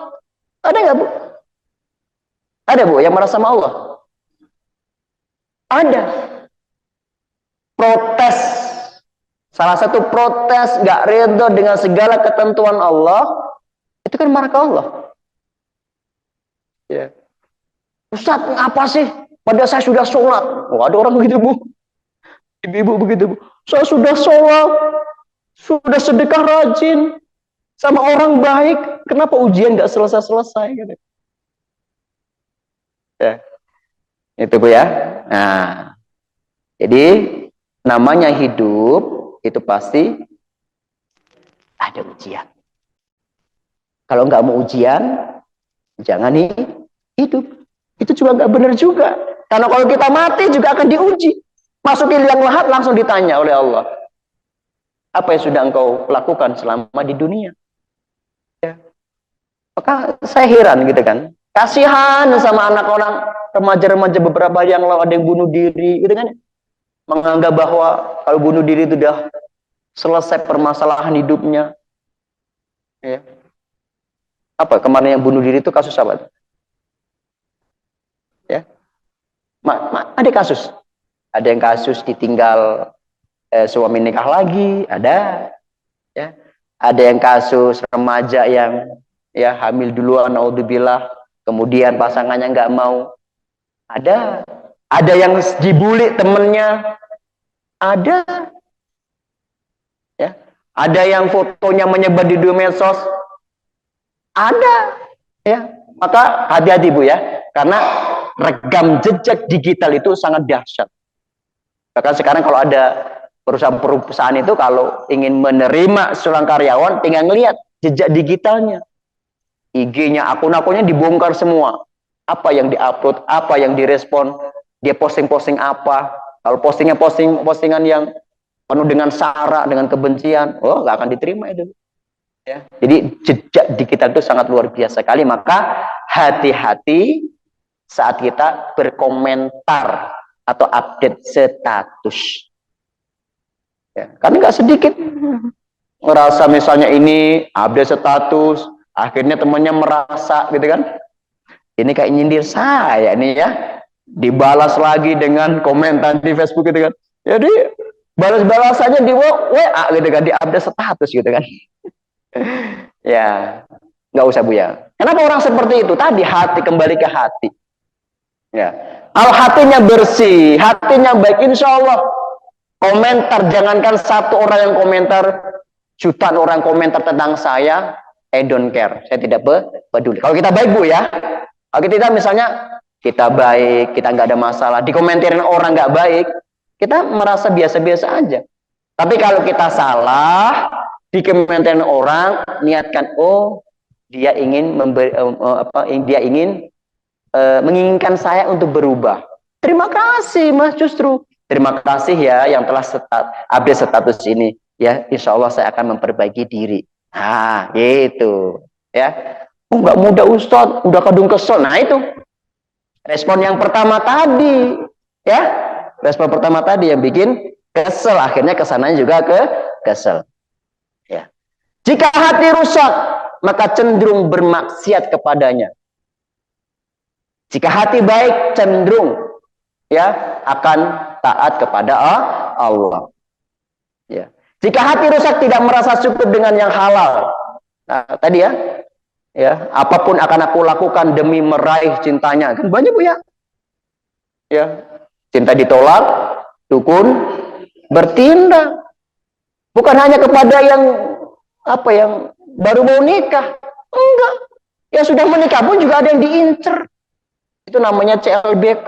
Ada nggak, Bu? Ada, Bu, yang marah sama Allah? Ada. Protes. Salah satu protes nggak ridho dengan segala ketentuan Allah, itu kan marah ke Allah. Ya. Ustaz, apa sih? Padahal saya sudah sholat. Oh, ada orang begitu, Bu. Ibu-ibu begitu, Bu. Saya sudah sholat, sudah sedekah rajin, sama orang baik. Kenapa ujian nggak selesai-selesai? Gitu. Ya. Itu, Bu ya. Nah, jadi namanya hidup itu pasti ada ujian. Kalau nggak mau ujian, jangan hidup. Itu juga nggak benar juga. Karena kalau kita mati juga akan diuji. Masukin liang lahat langsung ditanya oleh Allah. Apa yang sudah engkau lakukan selama di dunia? Ya. Maka saya heran gitu kan. Kasihan sama anak orang, remaja-remaja beberapa yang lalu ada yang bunuh diri gitu kan. Menganggap bahwa kalau bunuh diri itu sudah selesai permasalahan hidupnya. Ya. Apa kemarin yang bunuh diri itu kasus apa? Ya. Ada kasus. Ada yang kasus ditinggal suami nikah lagi, ada. Ya. Ada yang kasus remaja yang ya hamil duluan, naudzubillah, kemudian pasangannya nggak mau. Ada yang dibully temennya, ada, ya, ada yang fotonya menyebar di dunia medsos, ada, ya. Maka hati-hati Bu ya, karena rekam jejak digital itu sangat dahsyat. Bahkan sekarang kalau ada perusahaan-perusahaan itu kalau ingin menerima seorang karyawan, tinggal ngelihat jejak digitalnya, IG-nya, akun-akunnya dibongkar semua. Apa yang diupload, apa yang direspon, dia posting-posting apa. Kalau postingnya postingan yang penuh dengan sara, dengan kebencian, oh nggak akan diterima itu. Ya. Jadi jejak digital itu sangat luar biasa sekali. Maka hati-hati saat kita berkomentar atau update status. Ya, karena nggak sedikit ngerasa misalnya ini update status, akhirnya temannya merasa gitu kan, ini kayak nyindir saya ini ya, dibalas lagi dengan komentar di Facebook gitu kan. Jadi balas-balasannya di WA gitu kan, di update status gitu kan. Ya, nggak usah Bu ya. Kenapa orang seperti itu? Tadi hati, kembali ke hati. Ya, kalau hatinya bersih, hatinya baik, insya Allah komentar, jangankan satu orang yang komentar, jutaan orang komentar tentang saya, I don't care, saya tidak peduli. Kalau kita baik Bu ya, kalau kita misalnya kita baik, kita nggak ada masalah, dikomentarin orang nggak baik, kita merasa biasa-biasa aja. Tapi kalau kita salah, dikomentarin orang, niatkan, oh dia ingin menginginkan saya untuk berubah. Terima kasih Mas, justru terima kasih ya yang telah update status ini. Ya, insya Allah saya akan memperbaiki diri. Nah, gitu. Ya, oh nggak mudah Ustadz, udah kadung kesel. Nah itu respon yang pertama tadi, ya, respon pertama tadi yang bikin kesel, akhirnya kesananya juga kesel. Ya. Jika hati rusak, maka cenderung bermaksiat kepadanya. Jika hati baik, cenderung ya akan taat kepada Allah. Ya. Jika hati rusak, tidak merasa cukup dengan yang halal. Nah, tadi ya, apapun akan aku lakukan demi meraih cintanya. Kan banyak Bu ya. Ya, cinta ditolak, dukun bertindak. Bukan hanya kepada yang baru mau nikah. Enggak. Ya sudah menikah pun juga ada yang diincer. Itu namanya CLBK.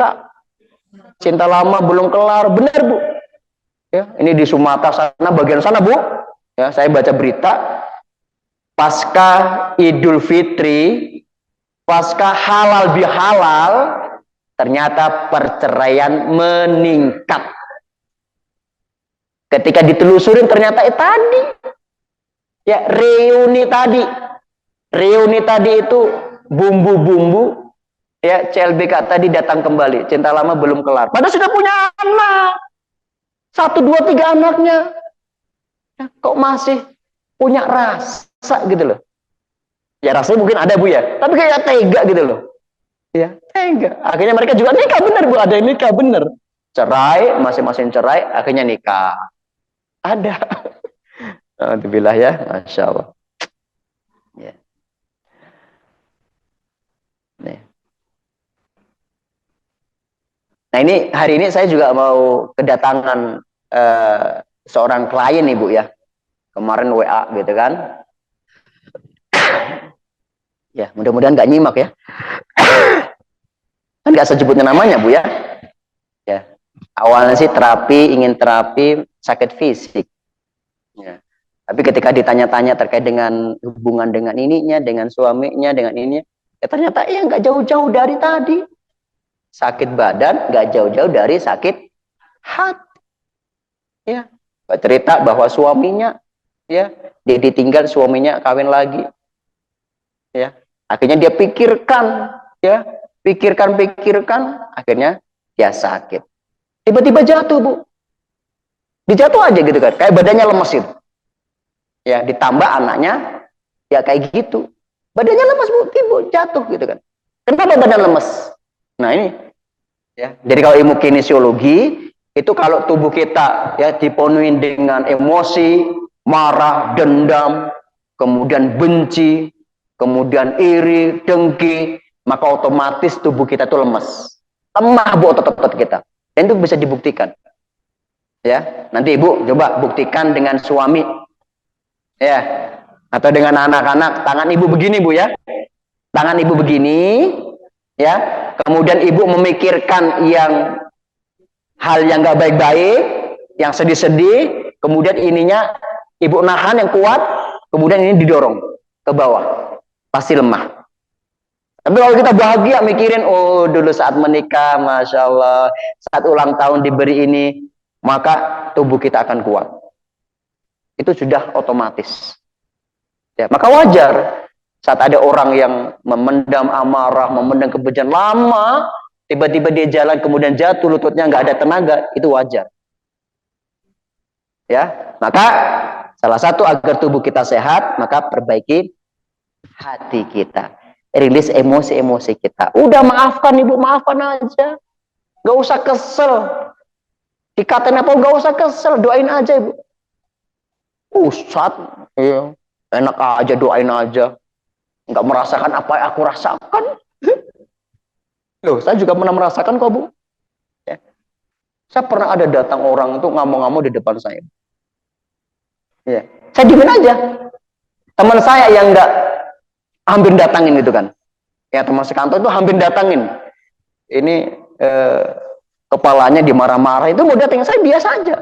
Cinta lama belum kelar. Benar Bu. Ya, ini di Sumatera sana, bagian sana Bu. Ya, saya baca berita pasca Idul Fitri, pasca halal bihalal, ternyata perceraian meningkat. Ketika ditelusurin ternyata tadi ya reuni tadi itu bumbu-bumbu ya CLBK tadi datang kembali, cinta lama belum kelar. Padahal sudah punya anak 1, 2, 3 anaknya, ya, kok masih punya rasa gitu loh. Ya rasanya mungkin ada Bu ya, tapi kayak tega gitu loh. Ya tega. Akhirnya mereka juga nikah bener Bu, ada yang nikah bener. Cerai, masing-masing cerai, akhirnya nikah. Ada. Alhamdulillah ya, Masya Allah. Ya. Nih. Nah ini hari ini saya juga mau kedatangan seorang klien nih Bu ya. Kemarin WA gitu kan. Ya mudah-mudahan nggak nyimak ya. Kan nggak sebutnya namanya Bu ya. Ya. Awalnya sih ingin terapi sakit fisik. Ya. Tapi ketika ditanya-tanya terkait dengan hubungan dengan ininya, dengan suaminya, dengan ininya, ya ternyata nggak jauh-jauh dari tadi. Sakit badan nggak jauh-jauh dari sakit hati. Ya. Cerita bahwa suaminya, ya, dia ditinggal, suaminya kawin lagi. Ya. Akhirnya dia pikirkan, ya, pikirkan, akhirnya dia sakit. Tiba-tiba jatuh Bu. Dijatuh aja gitu kan, kayak badannya lemes itu. Ya, ditambah anaknya ya kayak gitu. Badannya lemes Bu, jatuh gitu kan. Kenapa badan lemes? Nah ini ya. Jadi kalau ilmu kinesiologi itu kalau tubuh kita ya dipenuhi dengan emosi, marah, dendam, kemudian benci, kemudian iri, dengki, maka otomatis tubuh kita tuh lemas. Lemah bu otot-otot kita. Dan itu bisa dibuktikan. Ya, nanti ibu coba buktikan dengan suami. Ya, atau dengan anak-anak. Tangan ibu begini bu ya. Tangan ibu begini. Ya, kemudian ibu memikirkan hal yang gak baik-baik, yang sedih-sedih, kemudian ininya ibu nahan yang kuat, kemudian ini didorong ke bawah. Pasti lemah. Tapi kalau kita bahagia mikirin, oh dulu saat menikah, Masya Allah, saat ulang tahun diberi ini, maka tubuh kita akan kuat. Itu sudah otomatis. Ya, maka wajar saat ada orang yang memendam amarah, memendam kebencian lama, tiba-tiba dia jalan kemudian jatuh lututnya nggak ada tenaga, itu wajar. Ya, maka salah satu agar tubuh kita sehat, maka perbaiki hati kita. Rilis emosi-emosi kita. Udah maafkan ibu, maafkan aja. Gak usah kesel. Dikatain apa, gak usah kesel. Doain aja ibu. Ustaz, iya, enak aja doain aja. Gak merasakan apa yang aku rasakan. Loh, saya juga pernah merasakan kok bu. Ya. Saya pernah ada datang orang itu ngamuk-ngamuk di depan saya. Ya. Saya diemin aja. Teman saya yang gak hampir datangin gitu kan. Ya teman sekantor itu hampir datangin. Ini kepalanya dimarah-marah itu mau datangin saya biasa aja.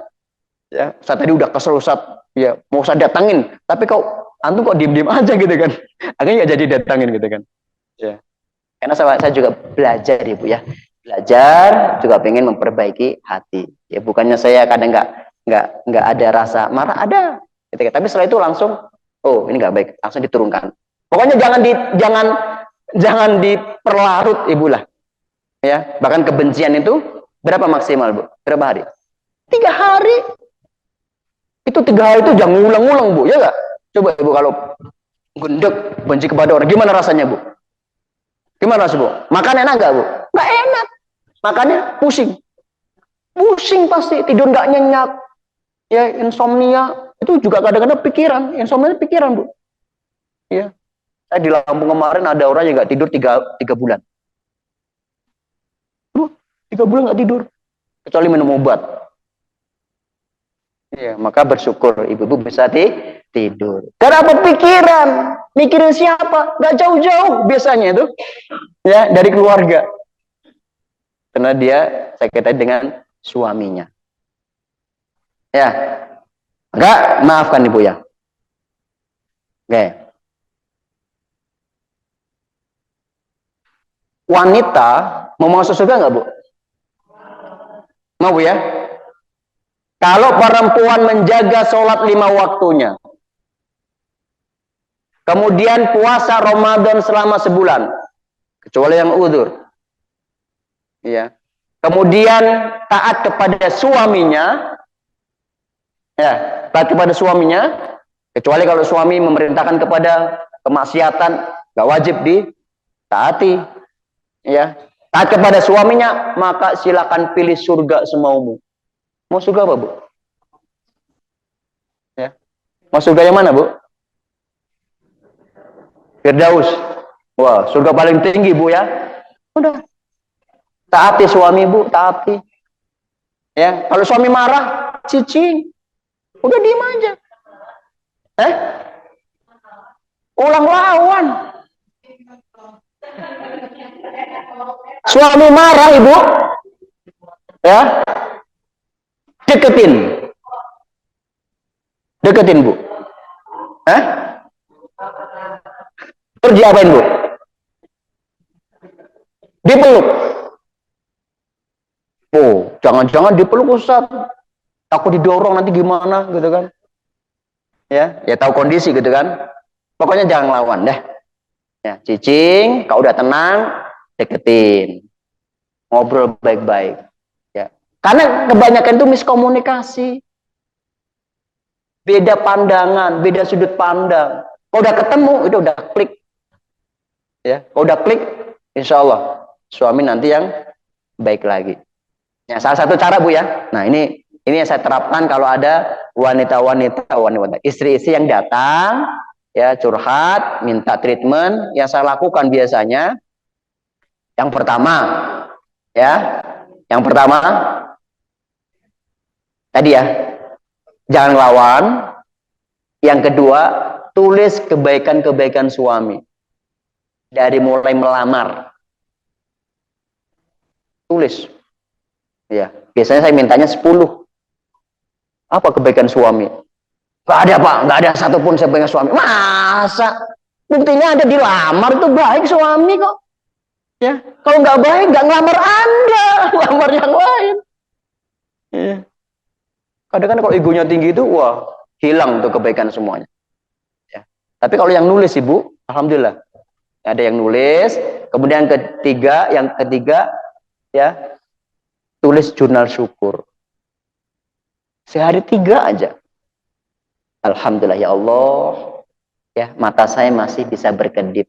Ya, saya tadi udah kesel Ustaz. Ya, mau saya datangin, tapi antum kok diem-diem aja gitu kan. Akhirnya nggak jadi datangin gitu kan. Ya. Karena saya juga belajar ibu ya. Belajar juga pengen memperbaiki hati. Ya bukannya saya kadang nggak ada rasa marah ada. Gitu kan. Tapi setelah itu langsung oh ini nggak baik, langsung diturunkan. Pokoknya jangan diperlarut ibu lah. Ya, bahkan kebencian itu berapa maksimal bu? Berapa hari? 3 hari. Itu 3 hari itu jangan ngulang-ngulang bu, ya nggak? Coba ibu kalau gendek benci kepada orang, gimana rasanya bu? Gimana rasanya bu? Makan enak nggak bu? Nggak enak. Makannya pusing. Pusing pasti, tidur nggak nyenyak. Ya insomnia itu juga kadang-kadang pikiran, insomnia pikiran bu. Ya. Saya di Lampung kemarin ada orang yang nggak tidur 3 bulan. 3 bulan nggak tidur. Kecuali minum obat. Ya, maka bersyukur ibu-ibu bisa tidur. Karena apa pikiran? Mikirin siapa? Nggak jauh-jauh biasanya itu. Ya, dari keluarga. Karena dia saya kaitan dengan suaminya. Ya. Maka maafkan ibu ya. Oke. Wanita mau masuk surga nggak bu? Mau bu ya? Kalau perempuan menjaga sholat 5 waktunya, kemudian puasa Ramadan selama sebulan, kecuali yang udzur, ya. Kemudian taat kepada suaminya, ya, taat kepada suaminya, kecuali kalau suami memerintahkan kepada kemaksiatan, nggak wajib ditaati. Ya, taat kepada suaminya, maka silakan pilih surga semaumu. Mau surga apa bu? Ya, mau surga yang mana bu? Firdaus. Wah, surga paling tinggi bu ya. Udah, taati suami bu, taati. Ya, kalau suami marah, cicing, udah diem aja. Ulang lawan. Suami marah ibu, ya, deketin bu, terus diapain bu? Dipeluk. Oh, jangan-jangan dipeluk Ustaz, takut didorong nanti gimana gitu kan? Ya tahu kondisi gitu kan? Pokoknya jangan lawan deh. Ya, cicing, kau udah tenang, deketin, ngobrol baik-baik. Ya, karena kebanyakan itu miskomunikasi, beda pandangan, beda sudut pandang. Kalau udah ketemu, itu udah klik. Ya, kalau udah klik, insya Allah suami nanti yang baik lagi. Ya, salah satu cara bu ya. Nah ini yang saya terapkan kalau ada wanita-wanita, istri-istri yang datang. Ya curhat, minta treatment, yang saya lakukan biasanya Yang pertama, ya, yang pertama tadi ya, jangan lawan. Yang kedua, tulis kebaikan-kebaikan suami dari mulai melamar. Tulis, ya. Biasanya saya mintanya 10. Apa kebaikan suami? Gak ada Pak, gak ada satupun saya pengen suami. Masa? Buktinya ada dilamar itu baik suami kok. Ya, kalau nggak baik nggak ngelamar Anda, ngelamar yang lain. Ya. Kadang kan kalau egonya tinggi itu, wah hilang tuh kebaikan semuanya. Ya. Tapi kalau yang nulis Ibu, alhamdulillah ada yang nulis. Kemudian yang ketiga ya, tulis jurnal syukur. Sehari 3 aja. Alhamdulillah ya Allah, ya mata saya masih bisa berkedip.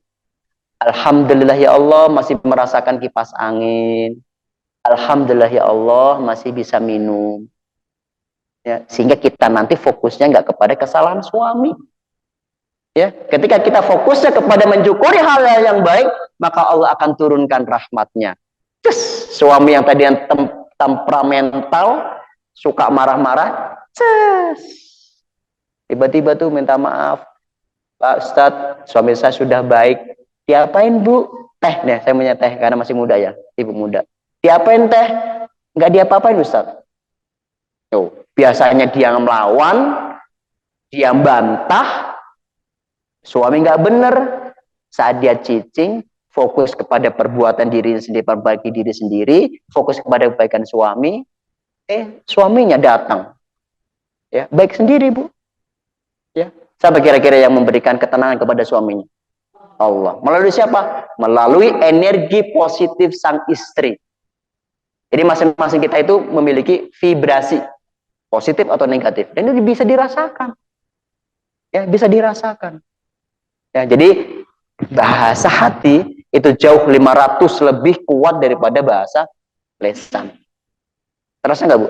Alhamdulillah ya Allah masih merasakan kipas angin. Alhamdulillah ya Allah masih bisa minum. Ya, sehingga kita nanti fokusnya nggak kepada kesalahan suami. Ya, ketika kita fokusnya kepada mensyukuri hal-hal yang baik, maka Allah akan turunkan rahmatnya. Cus, suami yang tadi yang temperamental, suka marah-marah, tiba-tiba tuh minta maaf, Pak Ustadz, suami saya sudah baik. Diapain Bu? Teh nih, saya punya teh karena masih muda ya, ibu muda. Diapain teh? Nggak diapa-apain Ustadz. Tuh, biasanya dia melawan, dia bantah, suami nggak bener. Saat dia cicing, fokus kepada perbuatan diri sendiri, perbaiki diri sendiri, fokus kepada kebaikan suami. Suaminya datang, ya baik sendiri Bu. Ya, siapa kira-kira yang memberikan ketenangan kepada suaminya? Allah. Melalui siapa? Melalui energi positif sang istri. Jadi masing-masing kita itu memiliki vibrasi positif atau negatif, dan itu bisa dirasakan. Ya, bisa dirasakan. Ya, jadi bahasa hati itu jauh 500 lebih kuat daripada bahasa lesan. Terasa nggak Bu?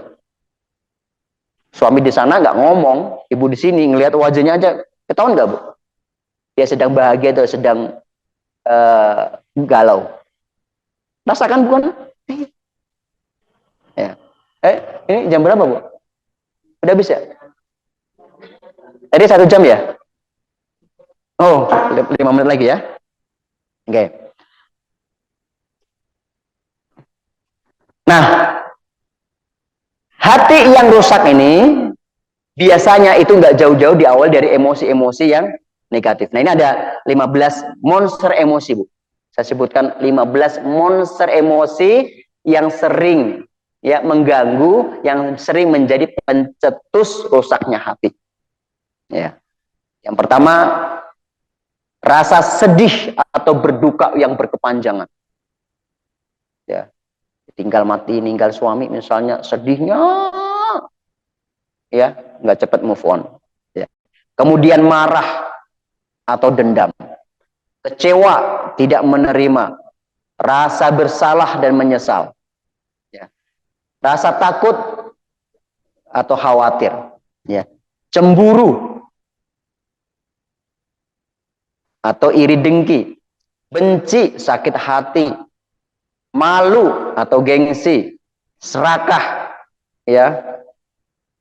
Suami di sana nggak ngomong, ibu di sini ngelihat wajahnya aja, ketahuan nggak Bu? Dia sedang bahagia atau sedang galau. Rasakan bukan? Ya. Ini jam berapa Bu? Udah habis ya? Tadi 1 jam ya? Oh, 5 menit lagi ya? Oke. Nah, hati yang rusak ini biasanya itu nggak jauh-jauh di awal dari emosi-emosi yang negatif. Nah, ini ada 15 monster emosi, Bu. Saya sebutkan 15 monster emosi yang sering ya mengganggu, yang sering menjadi pencetus rusaknya hati. Ya. Yang pertama, rasa sedih atau berduka yang berkepanjangan. Ya. Tinggal mati, ninggal suami misalnya, sedihnya ya, nggak cepat move on. Ya. Kemudian marah atau dendam, kecewa, tidak menerima, rasa bersalah dan menyesal, ya. Rasa takut atau khawatir, ya. Cemburu atau iri dengki, benci, sakit hati, malu atau gengsi, serakah, ya.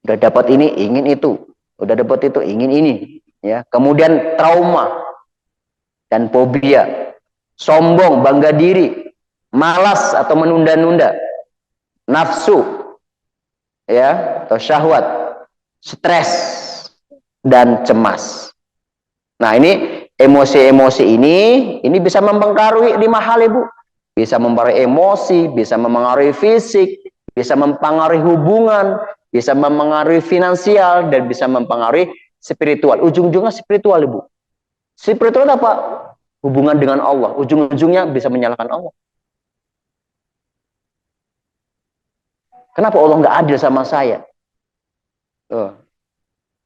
Udah dapat ini ingin itu, udah dapat itu ingin ini, ya. Kemudian trauma dan fobia, sombong, bangga diri, malas atau menunda-nunda, nafsu, ya, atau syahwat, stres dan cemas. Nah, ini emosi-emosi ini bisa mempengaruhi 5 hal, Ibu. Bisa mempengaruhi emosi, bisa mempengaruhi fisik, bisa mempengaruhi hubungan, bisa mempengaruhi finansial, dan bisa mempengaruhi spiritual. Ujung-ujungnya spiritual, Ibu. Spiritual apa? Hubungan dengan Allah. Ujung-ujungnya bisa menyalahkan Allah. Kenapa Allah nggak adil sama saya?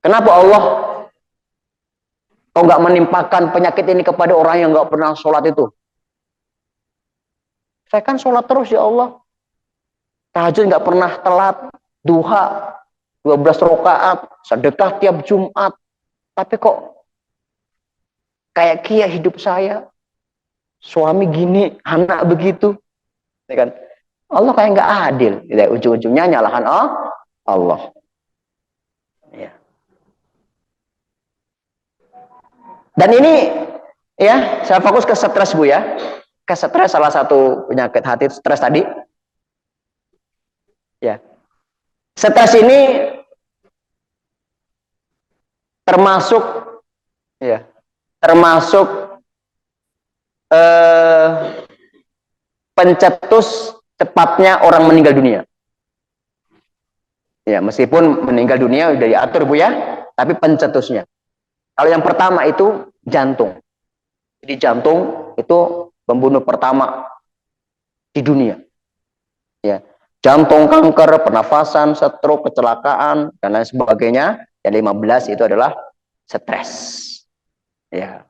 Kenapa Allah kok nggak menimpakan penyakit ini kepada orang yang nggak pernah sholat itu? Saya kan sholat terus ya Allah. Tahajud nggak pernah telat. Duha 12 rakaat, sedekah tiap Jumat. Tapi kok kayak kia hidup saya? suami gini, anak begitu, ya kan? Allah kayak nggak adil, ya, ujung-ujungnya nyalahan Allah. Ya. Dan ini ya, saya fokus ke stres Bu ya. Ke stres salah satu penyakit hati, stres tadi. Ya. Stres ini termasuk ya, termasuk pencetus cepatnya orang meninggal dunia. Ya, meskipun meninggal dunia udah diatur Bu ya, tapi pencetusnya. Kalau yang pertama itu jantung. Jadi jantung itu pembunuh pertama di dunia. Ya, jantung, kanker, pernafasan, stroke, kecelakaan dan lain sebagainya. Yang 15 itu adalah stres. Ya.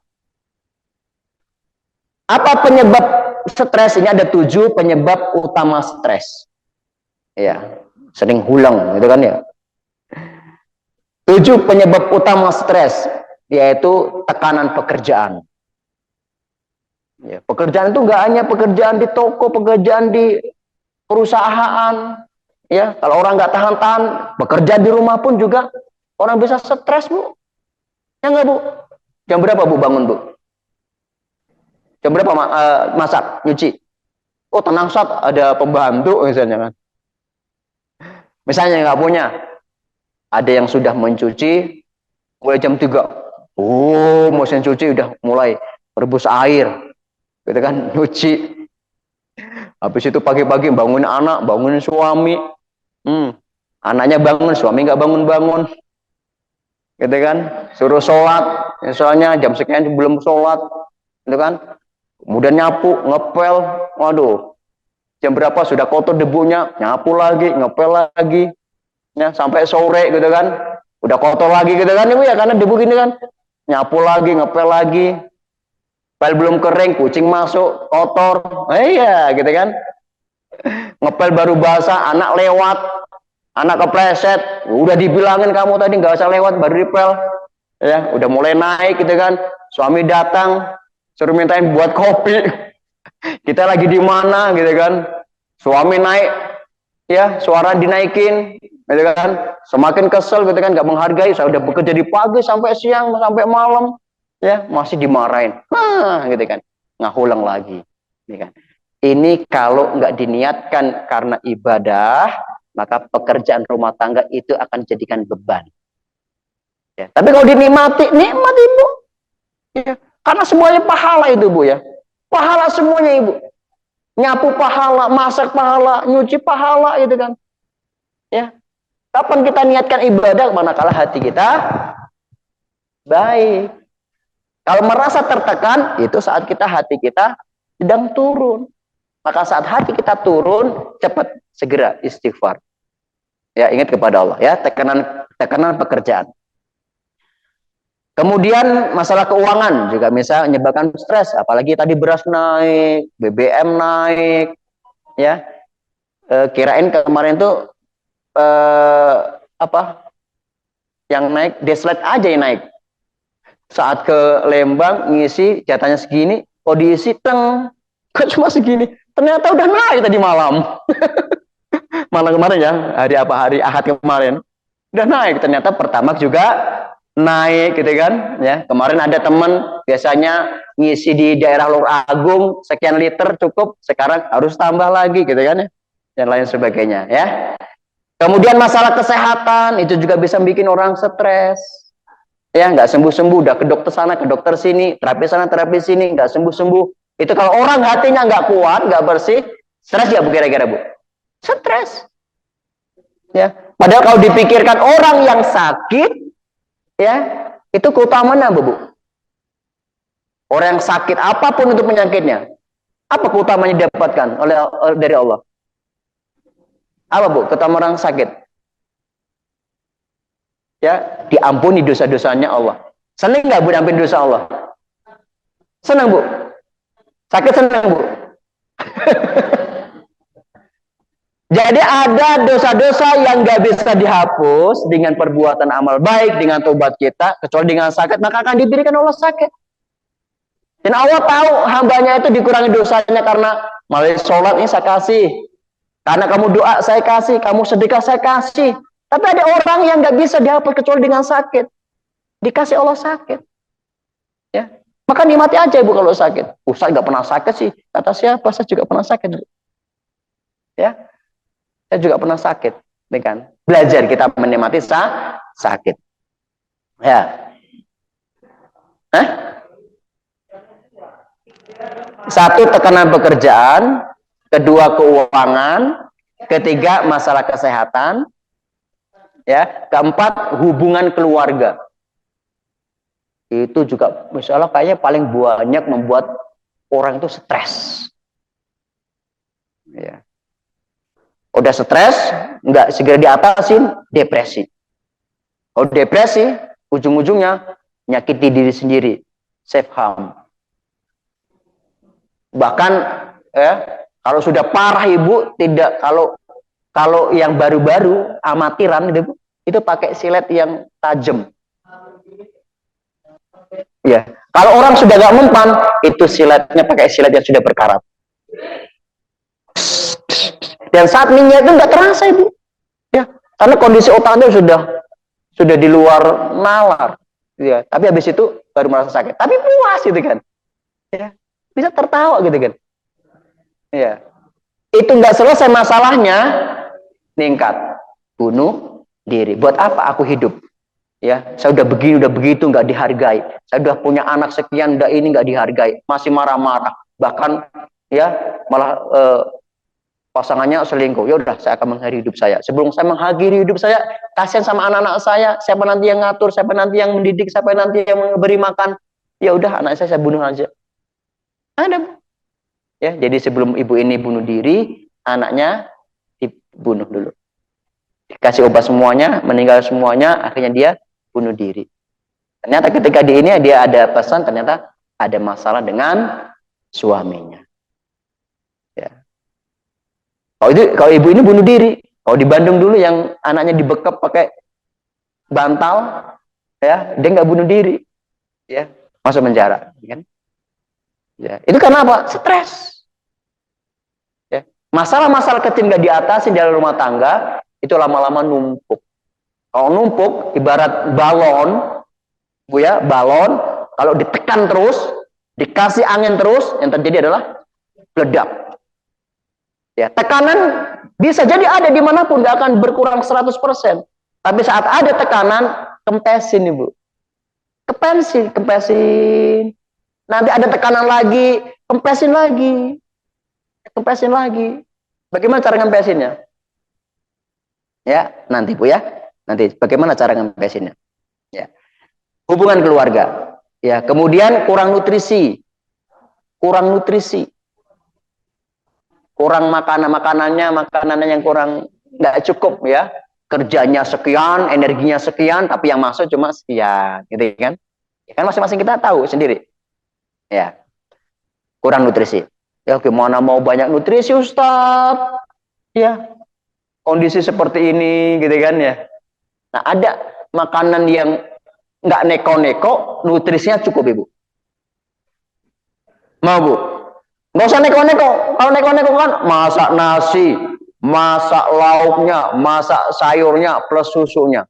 Apa penyebab stres? Ini ada 7 penyebab utama stres. Ya, sering hulang gitu kan ya. 7 penyebab utama stres, yaitu tekanan pekerjaan. Ya, pekerjaan itu nggak hanya pekerjaan di toko, pekerjaan di perusahaan. Ya, kalau orang nggak tahan-tahan, bekerja di rumah pun juga orang bisa stres Bu. Ya nggak Bu? Jam berapa Bu bangun Bu? Jam berapa masak, nyuci? Oh tenang saat ada pembantu misalnya kan. Misalnya nggak punya, ada yang sudah mencuci mulai jam 3. Oh mesin cuci udah mulai rebus air. Gitu kan, nyuci. Habis itu pagi-pagi bangunin anak, bangunin suami. Anaknya bangun, suami nggak bangun-bangun. Gitu kan, suruh sholat. Soalnya jam sekian belum sholat. Gitu kan, kemudian nyapu, ngepel. Waduh, jam berapa sudah kotor debunya, nyapu lagi, ngepel lagi. Ya, sampai sore gitu kan. Udah kotor lagi gitu kan Ibu ya, karena debu gini kan. Nyapu lagi, ngepel lagi. Ngepel belum kering, kucing masuk, kotor. Iya, gitu kan. Ngepel baru basah, anak lewat, anak kepleset. Udah dibilangin kamu tadi nggak usah lewat, baru dipel. Ya, udah mulai naik gitu kan. Suami datang, suruh mintain buat kopi. Kita lagi di mana gitu kan. Suami naik, ya suara dinaikin, gitu kan. Semakin kesel gitu kan, nggak menghargai. Saya udah bekerja di pagi sampai siang, sampai malam. Ya masih dimarahin, gitu kan, ngahulang lagi, gitu kan. Ini kalau nggak diniatkan karena ibadah, maka pekerjaan rumah tangga itu akan jadikan beban. Ya. Tapi kalau dinikmati, nikmat Ibu, ya. Karena semuanya pahala itu Bu ya, pahala semuanya Ibu, nyapu pahala, masak pahala, nyuci pahala, itu kan. Ya, kapan kita niatkan ibadah, manakala hati kita baik. Kalau merasa tertekan, itu saat hati kita sedang turun. Maka saat hati kita turun, cepat segera istighfar. Ya, ingat kepada Allah ya, tekanan pekerjaan. Kemudian masalah keuangan juga bisa menyebabkan stres, apalagi tadi beras naik, BBM naik, ya. Kirain kemarin tuh apa? Yang naik deslet aja yang naik. Saat ke Lembang ngisi jatahnya segini, kok diisi teng, kok cuma segini. Ternyata udah naik tadi malam. Malam kemarin ya, hari Ahad kemarin. Udah naik, ternyata Pertamax juga naik gitu kan. Ya, kemarin ada teman biasanya ngisi di daerah Lur Agung sekian liter cukup, sekarang harus tambah lagi gitu kan ya. Dan lain sebagainya ya. Kemudian masalah kesehatan itu juga bisa bikin orang stres. Ya nggak sembuh-sembuh, udah ke dokter sana ke dokter sini, terapi sana terapi sini, nggak sembuh-sembuh. Itu kalau orang hatinya nggak kuat, nggak bersih, stres ya Bu kira-kira Bu? Stres. Ya, padahal kalau dipikirkan orang yang sakit, ya itu keutamaannya Bu. Orang yang sakit apapun itu penyakitnya, apa keutamaannya didapatkan dari Allah? Apa Bu keutamaan orang sakit? Ya, diampuni dosa-dosanya Allah. Senang nggak Bu diampuni dosa Allah? Senang Bu? Sakit senang Bu? Jadi ada dosa-dosa yang nggak bisa dihapus dengan perbuatan amal baik, dengan tobat kita, kecuali dengan sakit, maka akan diberikan Allah sakit. Dan Allah tahu hambanya itu dikurangi dosanya karena melalui sholat ini saya kasih, karena kamu doa saya kasih, kamu sedekah saya kasih. Tapi ada orang yang nggak bisa dihapus kecuali dengan sakit. Dikasih Allah sakit. Ya, maka nikmati aja ibu kalau sakit. Saya nggak pernah sakit sih. Kata siapa? Saya juga pernah sakit. Ya, saya juga pernah sakit. Ya kan? Belajar kita menikmati sakit. Ya. Hah? Satu, tekanan pekerjaan. Kedua, keuangan. Ketiga, masalah kesehatan. Ya. Keempat, hubungan keluarga. Itu juga misalnya kayaknya paling banyak membuat orang itu stres. Ya. Udah stres, nggak segera diatasin, depresi. Kalau depresi, ujung-ujungnya nyakiti diri sendiri, self harm. Bahkan ya, kalau sudah parah ibu, tidak kalau yang baru-baru amatiran itu pakai silet yang tajam. Ya, kalau orang sudah gak mempan, itu siletnya pakai silet yang sudah berkarat. Dan saat minyak itu nggak terasa ibu, ya, karena kondisi otaknya sudah di luar nalar, ya. Tapi habis itu baru merasa sakit, tapi puas gitu kan, ya, bisa tertawa gitu kan, ya. Itu nggak selesai masalahnya, ningkat, bunuh diri. Buat apa aku hidup? Ya, saya udah begini, udah begitu, nggak dihargai. Saya udah punya anak sekian, udah ini nggak dihargai, masih marah-marah, bahkan ya malah pasangannya selingkuh. Ya udah, saya akan mengakhiri hidup saya. Sebelum saya mengakhiri hidup saya, kasihan sama anak-anak saya. Siapa nanti yang ngatur, siapa nanti yang mendidik, siapa nanti yang memberi makan. Ya udah, anak saya bunuh aja. Ada. Ya, jadi sebelum ibu ini bunuh diri, anaknya dibunuh dulu. Dikasih obat semuanya, meninggal semuanya, akhirnya dia bunuh diri. Ternyata ketika di ini dia ada pesan, ternyata ada masalah dengan suaminya. Ya. Kalau ibu ini bunuh diri. Kalau di Bandung dulu yang anaknya dibekap pakai bantal, ya, dia nggak bunuh diri, ya, masuk penjara, kan? Ya, itu karena apa? Stres. Ya. Masalah-masalah kecil nggak diatasi dalam rumah tangga, itu lama-lama numpuk. Kalau numpuk, ibarat balon, bu ya, balon, kalau ditekan terus, dikasih angin terus, yang terjadi adalah meledak. Ya, tekanan bisa jadi ada dimanapun, nggak akan berkurang 100%. Tapi saat ada tekanan, kempesin ibu, kempesin. Nanti ada tekanan lagi, kempesin lagi. Bagaimana cara ngempesinnya? Ya, nanti bu ya. Nanti bagaimana cara ngempesinnya? Ya. Hubungan keluarga. Ya, kemudian kurang nutrisi. Kurang makanannya yang kurang, nggak cukup ya. Kerjanya sekian, energinya sekian, tapi yang masuk cuma sekian, gitu kan? Ya, kan masing-masing kita tahu sendiri. Ya. Kurang nutrisi. Ya, gimana mau banyak nutrisi, Ustadz? Ya. Kondisi seperti ini, gitu kan ya. Nah, ada makanan yang nggak neko-neko, nutrisinya cukup ibu. Mau bu? Nggak usah neko-neko. Kalau neko-neko kan masak nasi, masak lauknya, masak sayurnya plus susunya.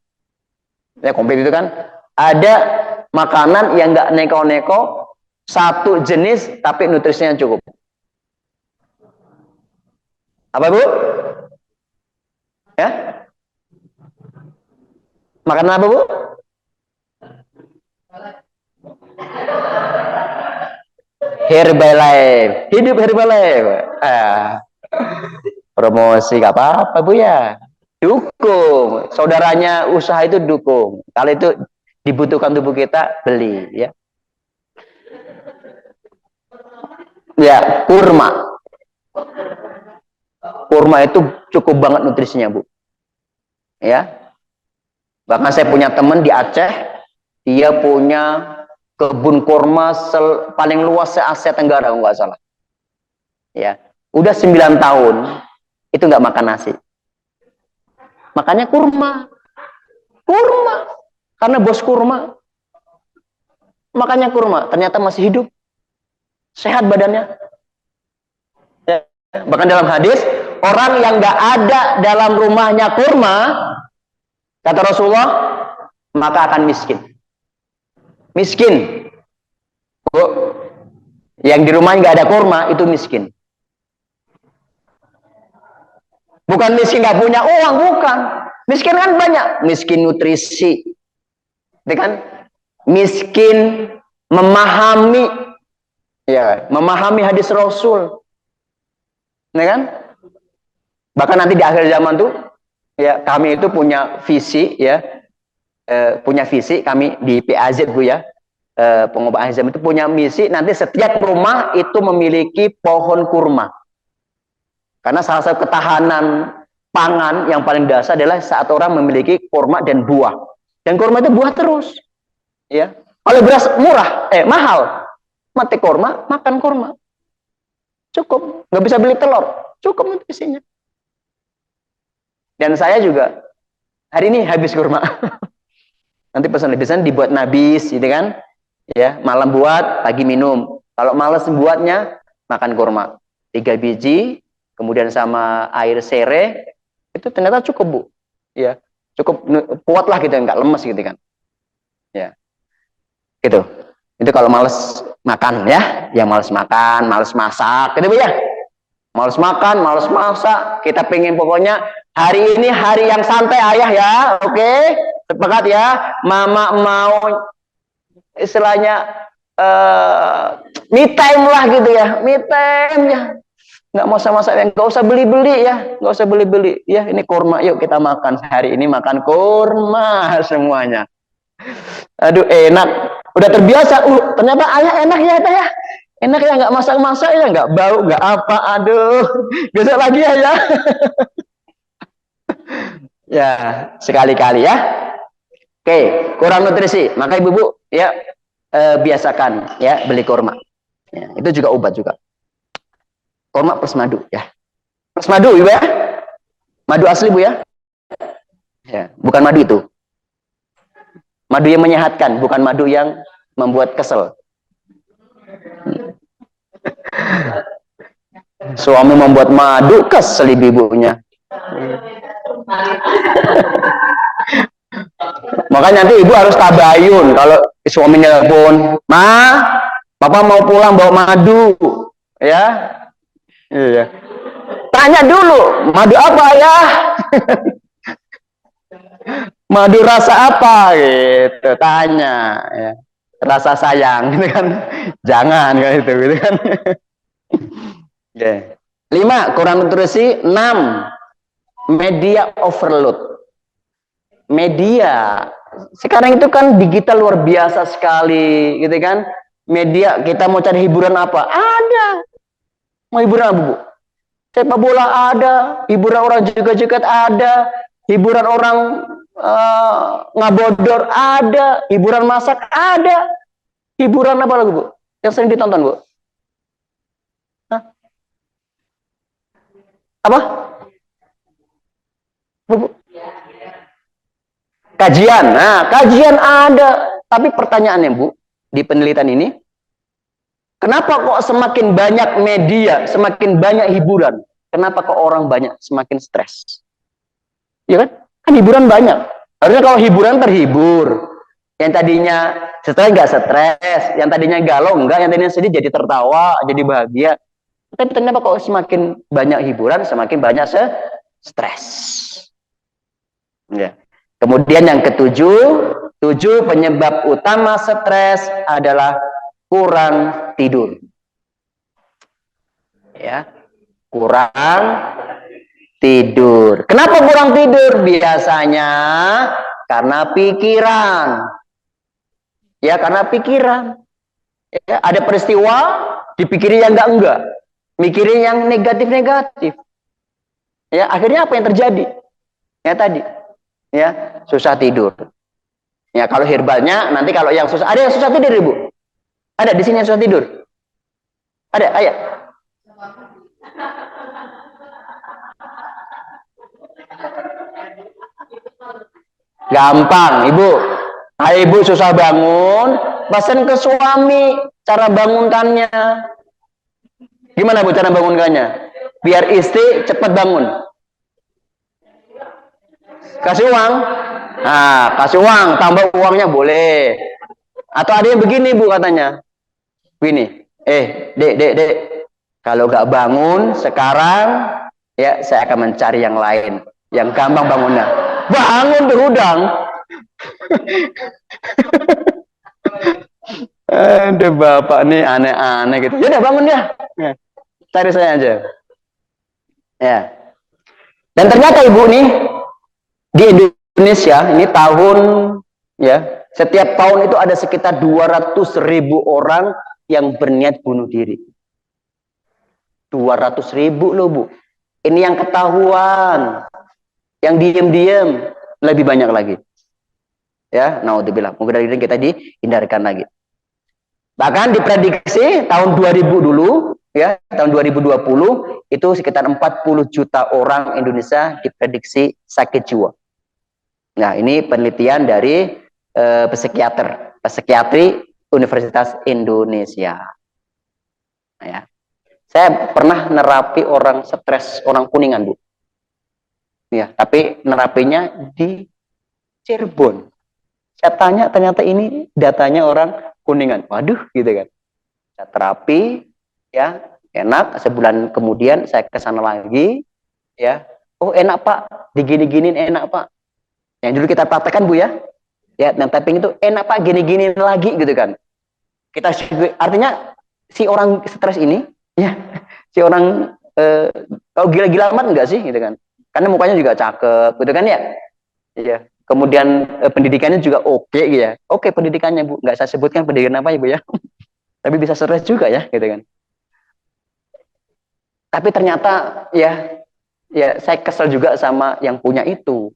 Ya komplit itu kan. Ada makanan yang nggak neko-neko, satu jenis tapi nutrisinya cukup. Apa bu? Ya? Makanan apa bu? Herbalife, hidup Herbalife. Promosi gak apa-apa bu ya. Dukung, saudaranya usaha itu dukung. Kalau itu dibutuhkan tubuh kita, beli ya. Ya, kurma. Kurma itu cukup banget nutrisinya bu. Ya. Bahkan saya punya teman di Aceh, dia punya kebun kurma paling luas se-Asia Tenggara nggak salah. Ya, udah 9 tahun itu nggak makan nasi. Makanya kurma. Karena bos kurma. Makanya kurma, ternyata masih hidup. sehat badannya. Ya. Bahkan dalam hadis, orang yang nggak ada dalam rumahnya kurma, kata Rasulullah, maka akan miskin. Miskin. Bu, yang di rumahnya nggak ada kurma, itu miskin. Bukan miskin nggak punya uang, bukan. Miskin kan banyak. Miskin nutrisi. Itu kan? Miskin memahami, ya, memahami hadis Rasul. Ya kan? Bahkan nanti di akhir zaman tuh, ya, kami itu punya visi, ya, punya visi kami di PAZ, Bu, ya. Pengobatan Azam itu punya misi nanti setiap rumah itu memiliki pohon kurma. Karena salah satu ketahanan pangan yang paling dasar adalah saat orang memiliki kurma dan buah. Dan kurma itu buah terus. Ya. Kalau beras murah, mahal, mati kurma, makan kurma. Cukup, nggak bisa beli telur, cukup nutrisinya. Dan saya juga hari ini habis kurma. Nanti pesan dibuat nabis, gitu kan? Ya, malam buat, pagi minum. Kalau males buatnya, makan kurma 3 biji, kemudian sama air sere, itu ternyata cukup, Bu. Ya, cukup kuat lah gitu, nggak lemes gitu kan. Ya, gitu. Itu kalau males makan, ya, yang males makan, males masak, gitu, Bu, ya. Males makan, males masak, kita pengen pokoknya hari ini hari yang santai, Ayah, ya, oke, sepakat ya. Mama mau istilahnya me time lah gitu ya, me time ya, nggak mau sama-sama, yang nggak usah beli-beli ya, nggak usah beli-beli ya, ini kurma, yuk kita makan hari ini, makan kurma semuanya. Aduh, enak, udah terbiasa. Ternyata Ayah enak ya, Ayah, enak ya, nggak masak-masak ya, nggak bau, nggak apa, aduh, besok lagi ya. Ya, sekali-kali ya. Oke, kurang nutrisi, maka ibu-ibu ya, biasakan ya beli kurma. Ya, itu juga obat juga. Kurma plus madu ya. Plus madu, Ibu, ya. Madu asli, Bu, ya. Ya, bukan madu itu. Madu yang menyehatkan, bukan madu yang membuat kesel. Suami membuat madu, kesel ibunya. Makanya nanti ibu harus tabayun kalau suami nelpon, "Ma, Papa mau pulang bawa madu." Ya. Iya. Tanya dulu, madu apa ya? Madu rasa apa gitu, tanya ya. Rasa sayang gitu kan. Jangan kayak gitu kan. Okay. 5, kurang nutrisi. 6, media overload. Media sekarang itu kan digital luar biasa sekali gitu kan. Media, kita mau cari hiburan apa? Ada. Mau hiburan apa, Bu? Sepak bola ada, hiburan orang joget-joget ada, hiburan orang ngabodor ada, hiburan masak ada. Hiburan apa lagi, Bu? Yang sering ditonton, Bu? Hah? Apa? Bu? Kajian. Nah, kajian ada. Tapi pertanyaannya, Bu, di penelitian ini, kenapa kok semakin banyak media, semakin banyak hiburan? Kenapa kok orang banyak semakin stres? Ya kan? Kan hiburan banyak. Harusnya kalau hiburan terhibur. Yang tadinya stres nggak stres, yang tadinya galau enggak, yang tadinya sedih jadi tertawa, jadi bahagia. Tapi ternyata kok semakin banyak hiburan, semakin banyak stres. Ya. Kemudian yang ketujuh, penyebab utama stres adalah kurang tidur. Ya, kurang tidur. Kenapa kurang tidur? Biasanya karena pikiran. Ya, karena pikiran. Ya, ada peristiwa, dipikirin yang enggak. Mikirin yang negatif-negatif. Ya, akhirnya apa yang terjadi? Ya tadi. Ya, susah tidur. Ya, kalau herbalnya nanti kalau yang susah, ada yang susah tidur, Ibu? Ada di sini yang susah tidur? Ada, ayo. Gampang, Ibu. Ibu susah bangun, pesan ke suami cara bangunkannya. Gimana Bu cara bangunkannya? Biar istri cepat bangun. Kasih uang. Nah, kasih uang, tambah uangnya boleh. Atau ada yang begini Bu katanya. Begini, dek, kalau gak bangun sekarang, ya saya akan mencari yang lain, yang gampang bangunnya. Bangun berhudang. Aduh bapak nih aneh-aneh gitu. Ya udah bangun ya. Cari saya aja. Ya. Dan ternyata ibu nih di Indonesia ini tahun ya setiap tahun itu ada sekitar 200.000 orang yang berniat bunuh diri. 200.000 loh Bu. Ini yang ketahuan, yang diem-diem lebih banyak lagi. Ya, naudzubillah. Mudah-mudahan kita dihindarkan lagi. Bahkan diprediksi tahun 2000 dulu, ya, tahun 2020 itu sekitar 40 juta orang Indonesia diprediksi sakit jiwa. Nah, ini penelitian dari psikiatri Universitas Indonesia. Nah, ya. Saya pernah nerapi orang stres, orang Kuningan, Bu. Ya, tapi nerapinya di Cirebon. Saya tanya, ternyata ini datanya orang Kuningan. Waduh, gitu kan. Saya terapi, ya, enak. Sebulan kemudian saya ke sana lagi, ya. Oh, enak Pak, digini-giniin enak Pak. Yang dulu kita praktekkan Bu ya. Ya, dan tapping itu enak Pak, gini-giniin lagi gitu kan. Kita artinya si orang stres ini, ya, si orang kalau gila-gila amat enggak sih gitu kan. Karena mukanya juga cakep gitu kan ya. Iya. Kemudian pendidikannya juga oke gitu ya. Oke pendidikannya Bu, nggak saya sebutkan pendidikan apa ya Bu ya. Tapi bisa stres juga ya gitu kan. Tapi ternyata ya saya kesel juga sama yang punya itu.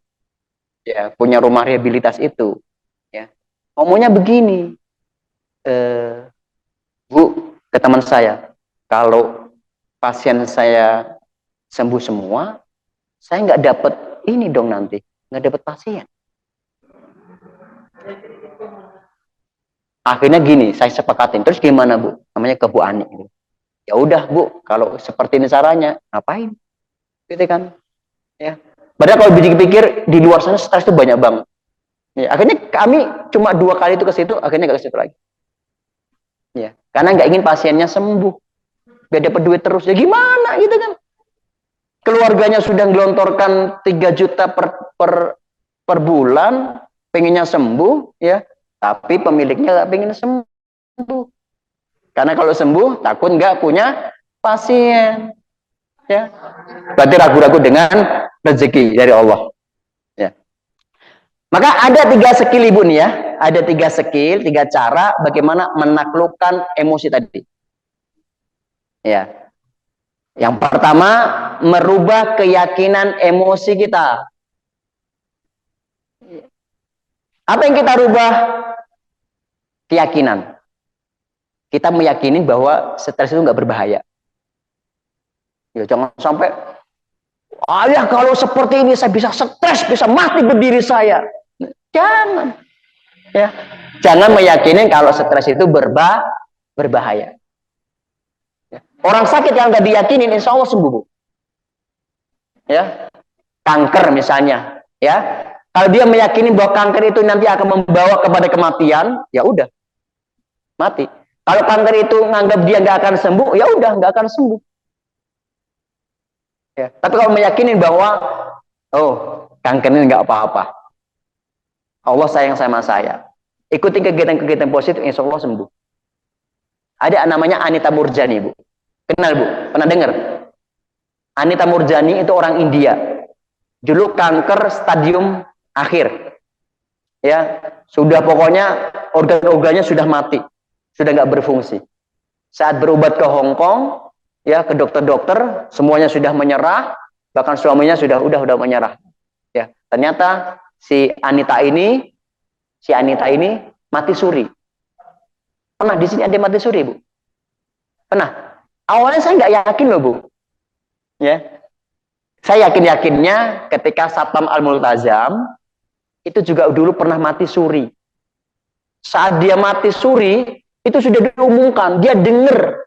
Ya, punya rumah rehabilitas itu. Ya. Ngomongnya begini. Bu, ke teman saya, kalau pasien saya sembuh semua, saya nggak dapat ini dong nanti, nggak dapat pasien. Akhirnya gini, saya sepakatin. Terus gimana Bu? Namanya ke Bu Ani. Ya udah Bu, kalau seperti ini caranya, ngapain? Gitu kan? Ya. Padahal kalau pikir-pikir di luar sana stres itu banyak banget. Ya, akhirnya kami cuma 2 kali itu ke situ, akhirnya nggak ke situ lagi. Ya, karena nggak ingin pasiennya sembuh, biar dapat duit terus. Ya gimana gitu kan? Keluarganya sudah gelontorkan 3 juta per bulan, pengennya sembuh, ya. Tapi pemiliknya nggak pengen sembuh. Karena kalau sembuh, takut nggak punya pasien. Ya. Berarti ragu-ragu dengan rezeki dari Allah. Ya. Maka ada 3 skill Ibu nih ya. Ada 3 skill, 3 cara bagaimana menaklukkan emosi tadi. Ya. Yang pertama, merubah keyakinan emosi kita. Apa yang kita rubah? Keyakinan. Kita meyakini bahwa stres itu nggak berbahaya. Ya, jangan sampai, ayah kalau seperti ini saya bisa stres, bisa mati berdiri saya. Jangan. Ya. Jangan meyakini kalau stres itu berbahaya. Ya. Orang sakit yang nggak diyakinin, insya Allah sembuh. Ya. Kanker misalnya. Ya. Kalau dia meyakini bahwa kanker itu nanti akan membawa kepada kematian, ya udah. Mati. Kalau kanker itu nganggap dia nggak akan sembuh, ya udah nggak akan sembuh. Ya. Tapi kalau meyakini bahwa kanker ini nggak apa-apa, Allah sayang sama saya, ikuti kegiatan-kegiatan positif, insya Allah sembuh. Ada namanya Anita Murjani Bu, kenal Bu? Pernah dengar? Anita Murjani itu orang India, dulu kanker stadium akhir, ya sudah pokoknya organ-organnya sudah mati, sudah nggak berfungsi. Saat berobat ke Hong Kong, ya ke dokter-dokter, semuanya sudah menyerah, bahkan suaminya sudah menyerah. Ya ternyata si Anita ini mati suri. Pernah di sini ada mati suri Bu? Pernah. Awalnya saya nggak yakin loh Bu. Ya, saya yakinnya ketika Satpam Al-Multazam itu juga dulu pernah mati suri. Saat dia mati suri, itu sudah diumumkan, dia dengar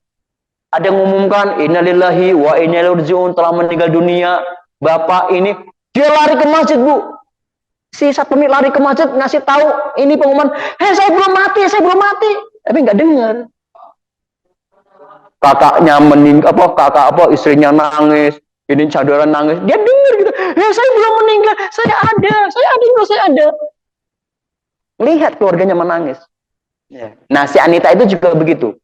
Ada yang ngumumkan innalillahi wa inna ilaihi raji'un, telah meninggal dunia bapak ini. Dia lari ke masjid, Bu. Si satpam lari ke masjid ngasih tahu ini pengumuman, "Hei, saya belum mati, saya belum mati." Tapi nggak dengar. Kakaknya meninggal, istrinya nangis, ini saudara nangis. Dia dengar gitu. "Hei, saya belum meninggal, saya ada, saya ada." Lihat keluarganya menangis. Nah, si Anita itu juga begitu.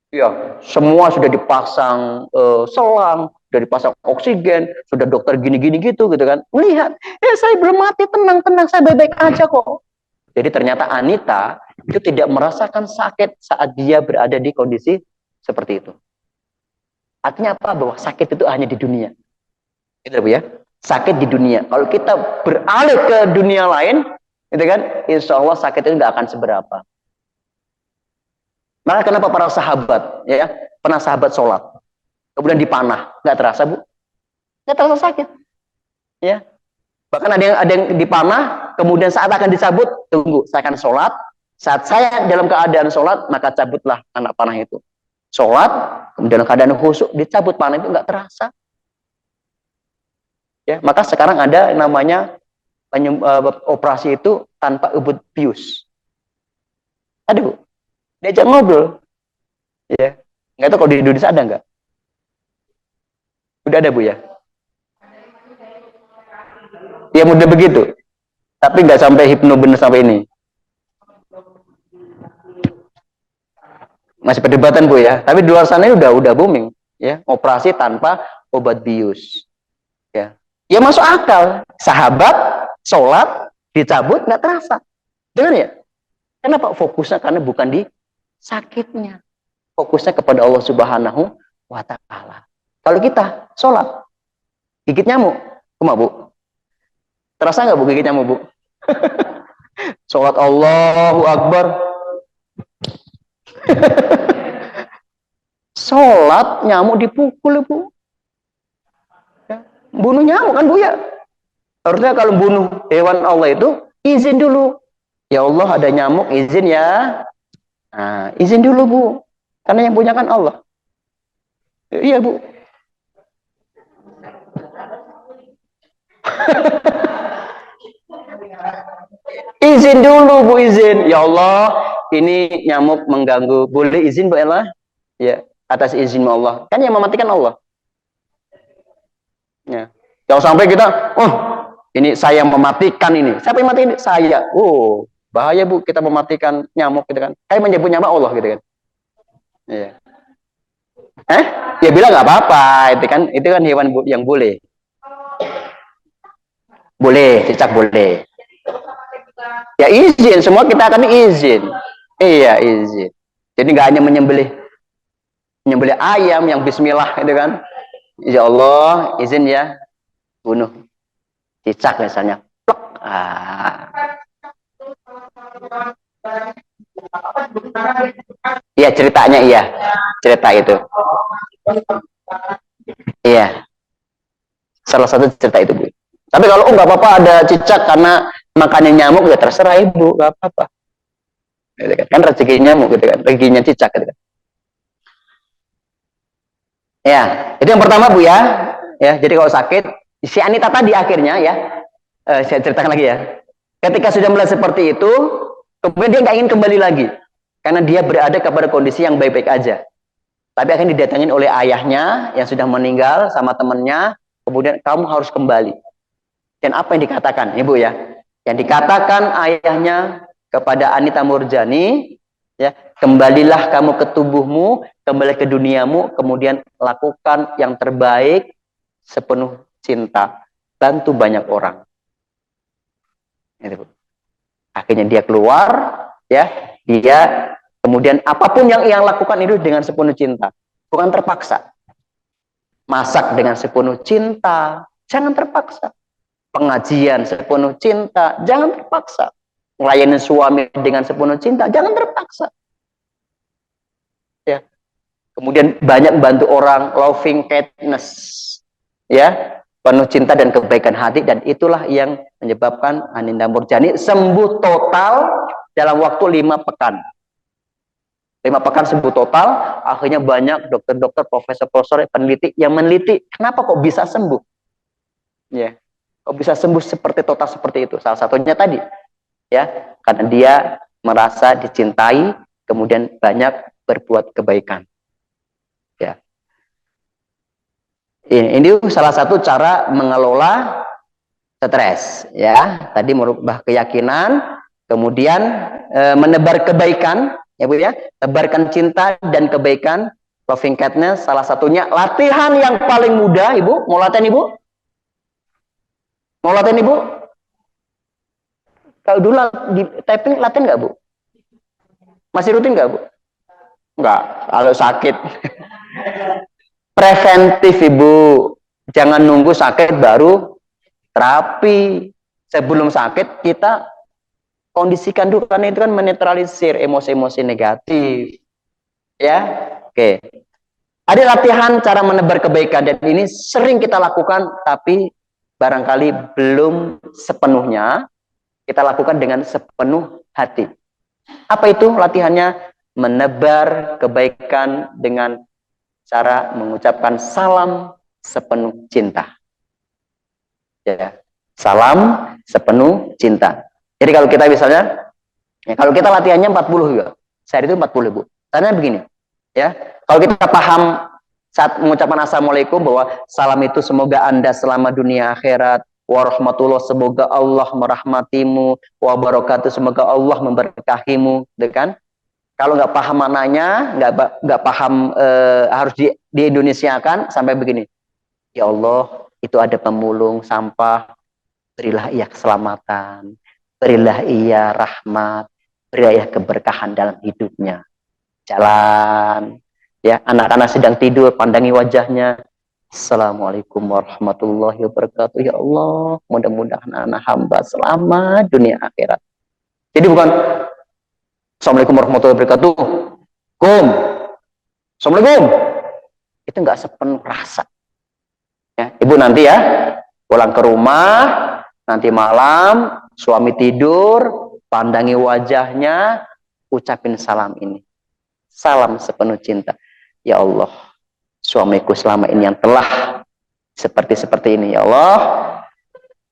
Ya, semua sudah dipasang selang, sudah dipasang oksigen, sudah dokter gini-gini gitu kan. Melihat, saya belum mati, tenang, saya baik-baik aja kok. Jadi ternyata Anita itu tidak merasakan sakit saat dia berada di kondisi seperti itu. Artinya apa? Bahwa sakit itu hanya di dunia. Gitu Bu ya. Sakit di dunia. Kalau kita beralih ke dunia lain, gitu kan, insya Allah sakit itu nggak akan seberapa. Maka kenapa para sahabat, ya, pernah sahabat sholat, kemudian dipanah, nggak terasa Bu? Nggak terasa sakit, ya. Bahkan ada yang dipanah, kemudian saat akan dicabut, tunggu, saya akan sholat. Saat saya dalam keadaan sholat, maka cabutlah anak panah itu. Sholat, kemudian keadaan khusyuk, dicabut panah itu nggak terasa. Ya, maka sekarang ada namanya operasi itu tanpa ubud bius. Ada Bu, diajak ngobrol, ya. Nggak tahu kalau di Indonesia ada nggak? Udah ada Bu ya? Ya mudah begitu, tapi nggak sampai hipno bener sampai ini. Masih perdebatan Bu ya, tapi di luar sana udah booming, ya, operasi tanpa obat bius. Ya masuk akal. Sahabat sholat dicabut nggak terasa. Dengar ya? Kenapa? Fokusnya karena bukan di sakitnya. Fokusnya kepada Allah Subhanahu wa Ta'ala. Kalau kita sholat gigit nyamuk, cuma Bu. Terasa nggak Bu gigit nyamuk Bu? Sholat Allahu Akbar. Sholat nyamuk dipukul Bu. Bunuh nyamuk kan Bu ya. Harusnya kalau bunuh hewan Allah itu izin dulu. Ya Allah ada nyamuk, izin ya. Nah, izin dulu Bu. Karena yang punya kan Allah. Iya Bu. Izin dulu Bu, izin. Ya Allah, ini nyamuk mengganggu. Boleh izin Bu Ella? Ya, atas izin Allah. Kan yang mematikan Allah. Ya. Jangan sampai kita, ini saya mematikan ini. Siapa yang mati ini? Saya. Bahaya Bu, kita mematikan nyamuk gitu kan. Kayak menyebut nama Allah gitu kan. Iya. Ya bilang nggak apa-apa, itu kan hewan yang boleh. Boleh, cicak boleh. Ya izin, semua kita akan izin. Iya, izin. Jadi nggak hanya menyembelih ayam yang bismillah gitu kan. Ya Allah, izin ya, bunuh cicak misalnya. Iya ceritanya, iya cerita itu. Iya, salah satu cerita itu Bu. Tapi kalau nggak apa-apa ada cicak karena makannya nyamuk, ya terserah Ibu, nggak apa-apa. Kan rezeki nyamuk gitu kan, rezekinya cicak gitu kan. Ya, itu yang pertama Bu ya. Ya, jadi kalau sakit, si Anita tadi akhirnya ya, saya ceritakan lagi ya. Ketika sudah mulai seperti itu, kemudian dia nggak ingin kembali lagi, karena dia berada kepada kondisi yang baik-baik aja. Tapi akan didatangin oleh ayahnya yang sudah meninggal sama temannya, kemudian kamu harus kembali. Dan apa yang dikatakan, Ibu ya? Yang dikatakan ayahnya kepada Anita Murjani, ya, kembalilah kamu ke tubuhmu, kembali ke duniamu, kemudian lakukan yang terbaik sepenuh cinta, bantu banyak orang. Akhirnya dia keluar, ya, dia kemudian apapun yang ia lakukan itu dengan sepenuh cinta, bukan terpaksa. Masak dengan sepenuh cinta, jangan terpaksa. Pengajian sepenuh cinta, jangan terpaksa. Melayani suami dengan sepenuh cinta, jangan terpaksa. Ya. Kemudian banyak membantu orang, loving kindness, ya, penuh cinta dan kebaikan hati, dan itulah yang menyebabkan Anita Murjani sembuh total dalam waktu 5 pekan. 5 pekan sembuh total, akhirnya banyak dokter-dokter, profesor-profesor, peneliti yang meneliti kenapa kok bisa sembuh. Ya, kok bisa sembuh seperti total seperti itu. Salah satunya tadi, ya, karena dia merasa dicintai, kemudian banyak berbuat kebaikan. Ya, ini salah satu cara mengelola stres. Ya, tadi merubah keyakinan, kemudian menebar kebaikan, ya Bu ya, tebarkan cinta dan kebaikan. Loving kindness salah satunya. Latihan yang paling mudah, Ibu, mau latihan Ibu? Mau latihan Ibu? Kalau dulu di typing latihan nggak Bu? Masih rutin nggak Bu? Nggak, kalau sakit. Preventif Ibu, jangan nunggu sakit baru terapi. Sebelum sakit kita kondisikan dulu, karena itu kan menetralisir emosi-emosi negatif. Ya, oke. Ada latihan cara menebar kebaikan dan ini sering kita lakukan, tapi barangkali belum sepenuhnya kita lakukan dengan sepenuh hati. Apa itu latihannya? Menebar kebaikan dengan cara mengucapkan salam sepenuh cinta. Ya, salam sepenuh cinta. Jadi kalau kita misalnya, ya, kalau kita latihannya 40 juga, sehari itu 40 Bu. Caranya begini, ya. Kalau kita paham saat mengucapkan assalamualaikum bahwa salam itu semoga Anda selama dunia akhirat, warahmatullah semoga Allah merahmatimu, wabarakatuh semoga Allah memberkahimu, gitu kan? Kalau nggak paham maknanya, nggak paham harus di Indonesiakan sampai begini. Ya Allah, itu ada pemulung sampah, berilah ia keselamatan, berilah ia rahmat, berilah ia keberkahan dalam hidupnya. Jalan, ya, anak-anak sedang tidur, pandangi wajahnya. Assalamualaikum warahmatullahi wabarakatuh. Ya Allah, mudah-mudahan anak hamba selamat dunia akhirat. Jadi bukan Assalamualaikum warahmatullahi wabarakatuh. Kum. Assalamualaikum. Itu nggak sepenuh rasa. Ya, Ibu nanti ya pulang ke rumah, nanti malam suami tidur, pandangi wajahnya, ucapin salam ini. Salam sepenuh cinta. Ya Allah, suamiku selama ini yang telah seperti ini, ya Allah,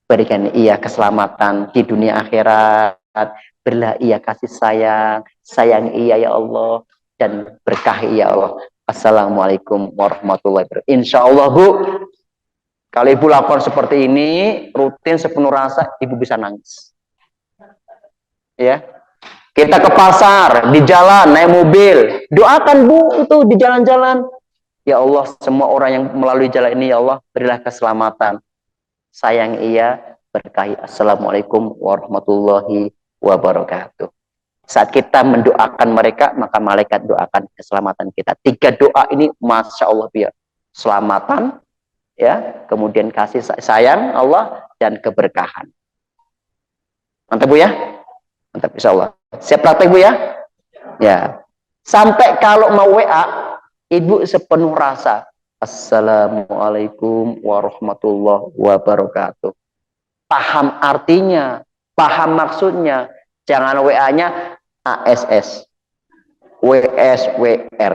berikan ia keselamatan di dunia akhirat, berilah ia kasih sayang, sayang ia ya Allah, dan berkahi ya Allah. Assalamualaikum warahmatullahi wabarakatuh. Insya Allah Bu, kalau Ibu lakukan seperti ini, rutin sepenuh rasa, Ibu bisa nangis. Ya, kita ke pasar, di jalan, naik mobil, doakan Bu itu di jalan-jalan. Ya Allah, semua orang yang melalui jalan ini, ya Allah, berilah keselamatan. Sayang ia, berkahi. Assalamualaikum warahmatullahi wabarakatuh. Saat kita mendoakan mereka, maka malaikat doakan keselamatan kita. 3 doa ini, Masya Allah, biar selamatan, ya, kemudian kasih sayang Allah, dan keberkahan. Mantap Bu ya? Mantap, insya Allah. Siap praktek Bu ya? Ya. Sampai kalau mau WA, Ibu sepenuh rasa. Assalamualaikum warahmatullahi wabarakatuh. Paham artinya, paham maksudnya. Jangan WA-nya ASS, WSWR.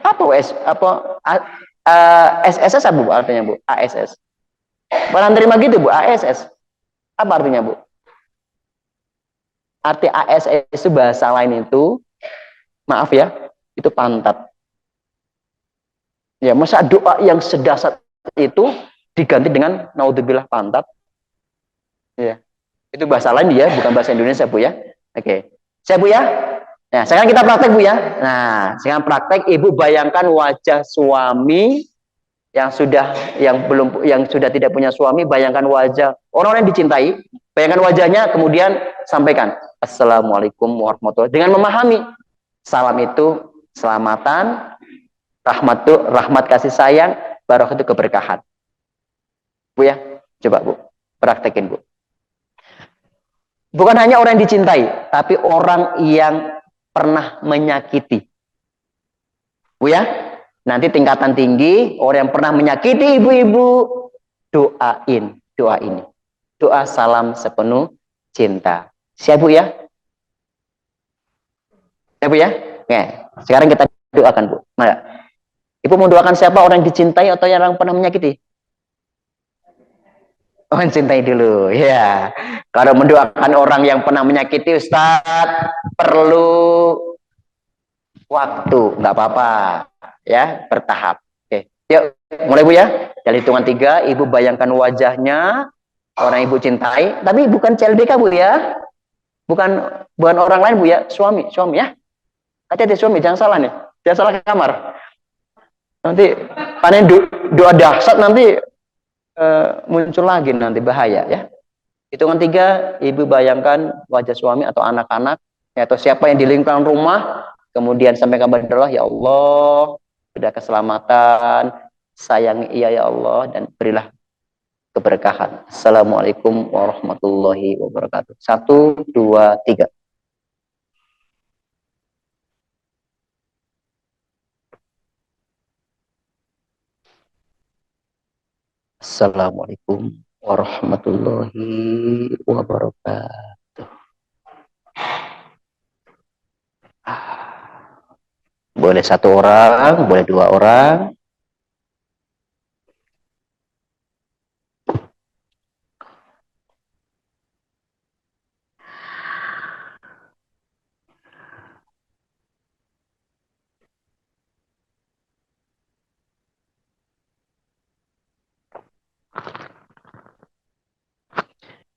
Apa WS? Apa SSS apa Bu artinya Bu? ASS. Pernah terima gitu Bu, ASS. Apa artinya Bu? Arti ASS itu bahasa lain itu, maaf ya, itu pantat. Ya, masa doa yang sedasar itu diganti dengan naudzubillah pantat? Ya, itu bahasa lain ya, bukan bahasa Indonesia Bu ya. Oke, saya Bu ya. Nah, sekarang kita praktek Bu ya. Nah, sekarang praktek, Ibu bayangkan wajah suami yang sudah tidak punya suami, bayangkan wajah orang yang dicintai, bayangkan wajahnya, kemudian sampaikan Assalamualaikum warahmatullahi wabarakatuh dengan memahami salam itu selamatan, rahmat kasih sayang, barokah itu keberkahan. Bu ya, coba Bu, praktekin Bu. Bukan hanya orang yang dicintai, tapi orang yang pernah menyakiti. Bu ya, nanti tingkatan tinggi, orang yang pernah menyakiti ibu-ibu, doain doa ini. Doa salam sepenuh cinta. Siap Bu ya? Ya Bu ya? Ya, sekarang kita doakan, Bu. Nah, Ibu mau doakan siapa, orang yang dicintai atau yang pernah menyakiti? Oh, mencintai dulu, ya. Kalau mendoakan orang yang pernah menyakiti, Ustadz, perlu waktu, nggak apa-apa, ya, bertahap. Oke, yuk, mulai Bu ya. Dari hitungan 3, Ibu bayangkan wajahnya orang Ibu cintai, tapi bukan CLBK Bu ya, bukan orang lain Bu ya, suami ya. Hati-hati suami, jangan salah nih, jangan salah ke kamar. Nanti panen doa dahsyat nanti muncul lagi, nanti bahaya ya. Hitungan 3, Ibu bayangkan wajah suami atau anak-anak, ya, atau siapa yang di lingkungan rumah, kemudian sampaikan kepada Allah, ya Allah, berilah keselamatan, sayangi ia ya Allah, dan berilah keberkahan. Assalamualaikum warahmatullahi wabarakatuh. 1, 2, 3. Assalamualaikum warahmatullahi wabarakatuh. Boleh 1 orang, boleh 2 orang.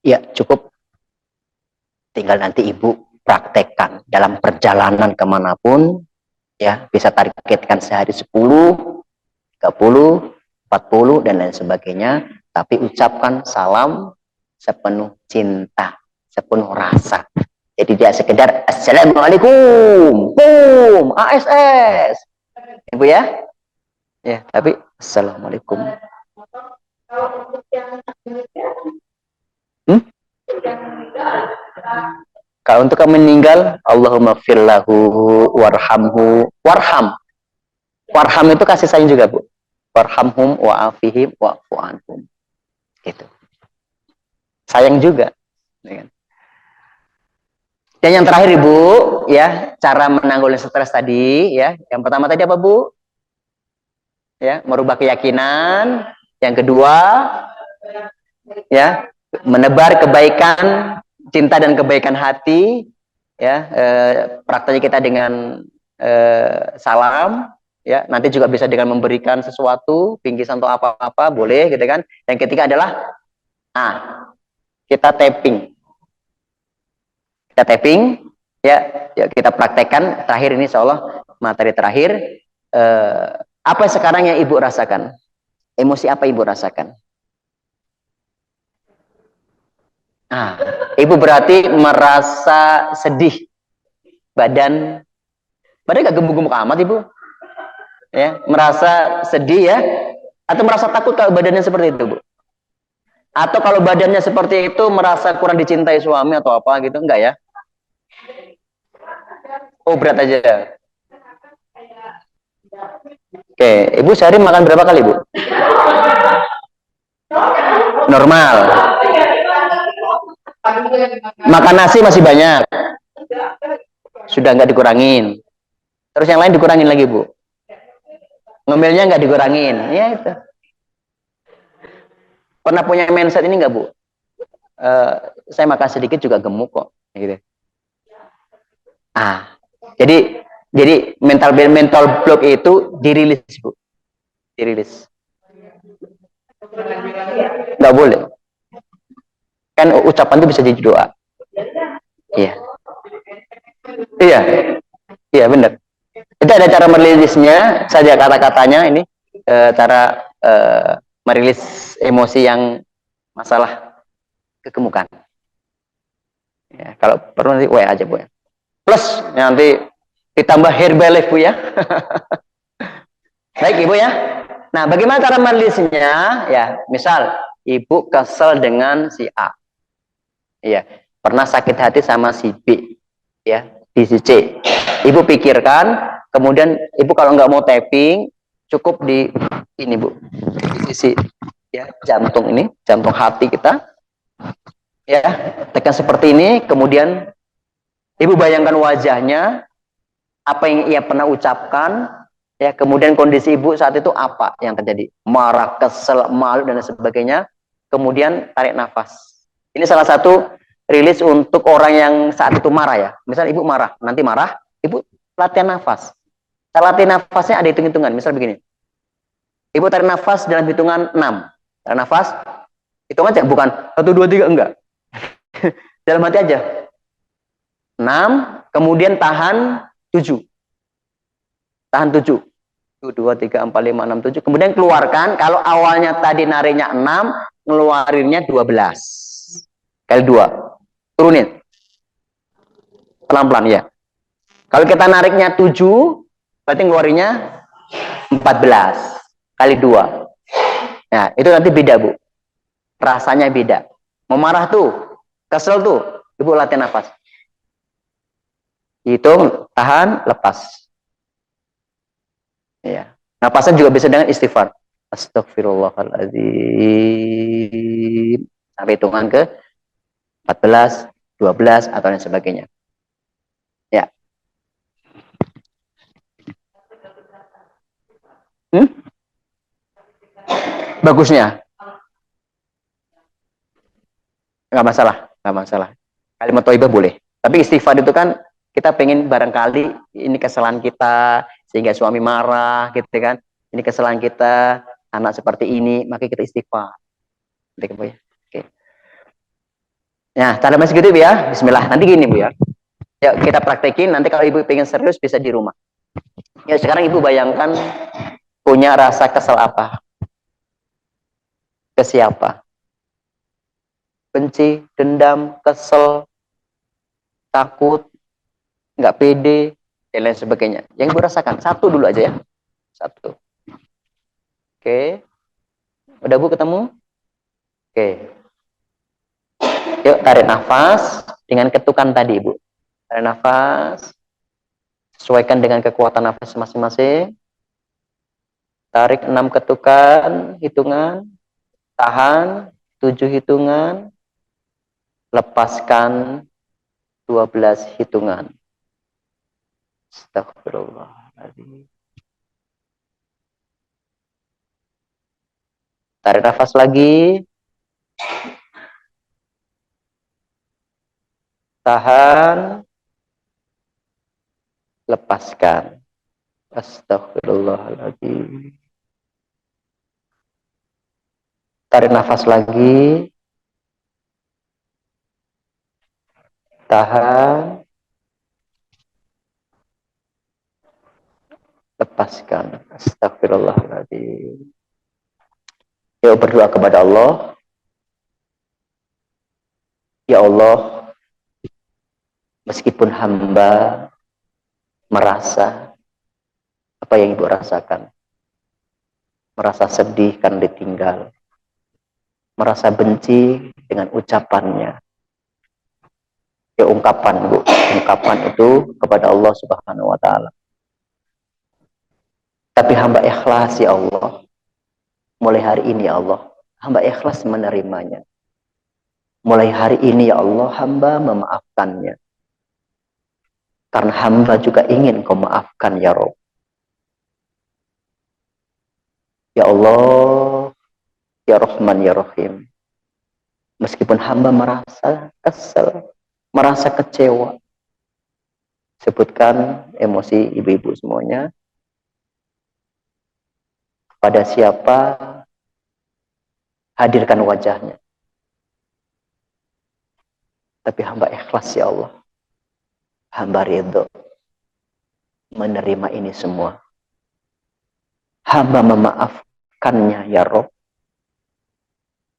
Ya, cukup. Tinggal nanti Ibu praktekkan dalam perjalanan kemanapun, ya, bisa targetkan sehari 10, 30, 40, dan lain sebagainya. Tapi ucapkan salam sepenuh cinta, sepenuh rasa. Jadi dia sekedar Assalamualaikum, boom, ASS. Ibu ya? Ya, tapi Assalamualaikum. Kalau untuk yang meninggal, Allahumma firlahu warhamhu. Warham itu kasih sayang juga, Bu. Warhamhum wa'afihim wa'fu anhum. Gitu. Sayang juga. Dan yang terakhir, Ibu, ya, cara menanggulangi stres tadi, ya. Yang pertama tadi apa, Bu? Ya, merubah keyakinan. Yang kedua, ya, menebar kebaikan, cinta dan kebaikan hati, ya. Prakteknya kita dengan salam, ya. Nanti juga bisa dengan memberikan sesuatu, bingkisan atau apa-apa, boleh, gitu kan. Yang ketiga adalah kita tapping. Ya, ya, kita praktekkan. Terakhir ini, insya Allah materi terakhir. Apa sekarang yang Ibu rasakan? Emosi apa Ibu rasakan? Ibu berarti merasa sedih. Badan gak gemuk-gemuk amat, Ibu? Ya, merasa sedih ya? Atau merasa takut kalau badannya seperti itu, Bu? Atau kalau badannya seperti itu merasa kurang dicintai suami atau apa gitu? Enggak ya? Oh, berat aja. Oke, Ibu sehari makan berapa kali, Bu? Normal. Makan nasi masih banyak. Sudah nggak dikurangin. Terus yang lain dikurangin lagi, Bu. Ngemilnya nggak dikurangin. Ya itu. Pernah punya mindset ini nggak, Bu? Saya makan sedikit juga gemuk kok. Gitu. Jadi mental block itu dirilis, Bu. Dirilis. Nggak boleh. Kan ucapan itu bisa jadi doa. Iya. Iya, benar. Itu ada cara merilisnya, saja kata-katanya ini, cara merilis emosi yang masalah kegemukan. Ya, kalau perlu nanti WA aja, Bu ya. Plus nanti ditambah Herbalife, Bu ya. Baik, Ibu ya. Nah, bagaimana cara merilisnya? Ya, misal Ibu kesel dengan si A. Iya, pernah sakit hati sama si B. Ya, di si C. Ibu pikirkan, kemudian Ibu kalau nggak mau tapping, cukup di ini, Bu. Di sisi ya, jantung ini, jantung hati kita. Ya, tekan seperti ini, kemudian Ibu bayangkan wajahnya, Apa yang ia pernah ucapkan, ya, kemudian kondisi ibu saat itu apa yang terjadi, marah, kesel, malu dan sebagainya, kemudian tarik nafas. Ini salah satu rilis untuk orang yang saat itu marah, ya. Misal ibu marah, nanti marah, ibu latihan nafas. Cara latihan nafasnya ada hitung-hitungan. Misal begini, ibu tarik nafas dalam hitungan 6. Tarik nafas, hitung aja, bukan 1, 2, 3, enggak. Dalam hati aja. 6, kemudian tahan 7. Tahan 7. 1, 2, 3, 4, 5, 6, 7. Kemudian keluarkan. Kalau awalnya tadi nariknya 6, ngeluarinnya 12. Kali 2. Turunin. Pelan-pelan, ya. Kalau kita nariknya 7, berarti ngeluarinnya 14. Kali 2. Nah, itu nanti beda, Bu. Rasanya beda. Mau marah tuh, kesel tuh, ibu latihan nafas. Hitung, tahan, lepas. Ya. Napasnya juga bisa dengan istighfar. Astagfirullahaladzim. Sampai hitungan ke 14, 12, atau lain sebagainya. Ya. Bagusnya. Nggak masalah. Nggak masalah. Kalimat thayyibah boleh. Tapi istighfar itu kan, kita pengen barangkali ini kesalahan kita, sehingga suami marah, gitu kan. Ini kesalahan kita, anak seperti ini, maka kita istighfar. Oke. Nah, cara masih gitu, Bu, ya. Bismillah. Nanti gini, Bu, ya. Ya, kita praktekin. Nanti kalau ibu pengen serius, bisa di rumah. Ya, sekarang ibu bayangkan punya rasa kesel apa? Ke siapa? Benci, dendam, kesel, takut, nggak pede, dan lain sebagainya. Yang ibu rasakan, satu dulu aja, ya. Satu. Oke. Udah, Bu, ketemu? Oke. Yuk, tarik nafas dengan ketukan tadi, Ibu. Tarik nafas. Sesuaikan dengan kekuatan nafas masing-masing. Tarik 6 ketukan, hitungan. Tahan 7 hitungan. Lepaskan 12 hitungan. Astagfirullahaladzim. Tarik nafas lagi. Tahan. Lepaskan. Astagfirullahaladzim. Tarik nafas lagi. Tahan. Lepaskan. Astagfirullahaladzim. Yuk berdoa kepada Allah. Ya Allah, meskipun hamba merasa apa yang ibu rasakan, merasa sedih karena ditinggal, merasa benci dengan ucapannya, ya ungkapan, Bu, ungkapan itu kepada Allah Subhanahu wa Ta'ala. Tapi hamba ikhlas, ya Allah, mulai hari ini, ya Allah, hamba ikhlas menerimanya. Mulai hari ini, ya Allah, hamba memaafkannya. Karena hamba juga ingin Kau maafkan, ya Rabb. Ya Allah, ya Rahman, ya Rahim. Meskipun hamba merasa kesel, merasa kecewa. Sebutkan emosi ibu-ibu semuanya. Pada siapa, hadirkan wajahnya. Tapi hamba ikhlas, ya Allah. Hamba ridho menerima ini semua. Hamba memaafkannya, ya Rabb.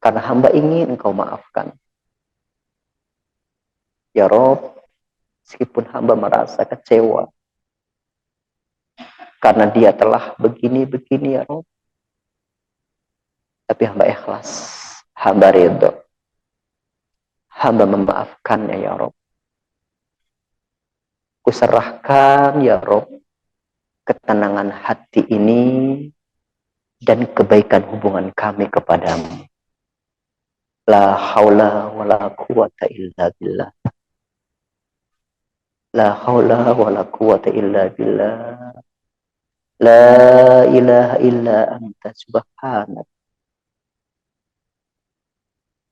Karena hamba ingin Engkau maafkan. Ya Rabb, meskipun hamba merasa kecewa. Karena dia telah begini-begini, ya Rabb. Tapi hamba ikhlas. Hamba ridho. Hamba memaafkannya, ya Rabb. Kuserahkan, ya Rabb, ketenangan hati ini dan kebaikan hubungan kami kepadamu. La haula wa la quwata illa billah. La haula wa la quwata illa billah. La ilaha illa anta subhanak.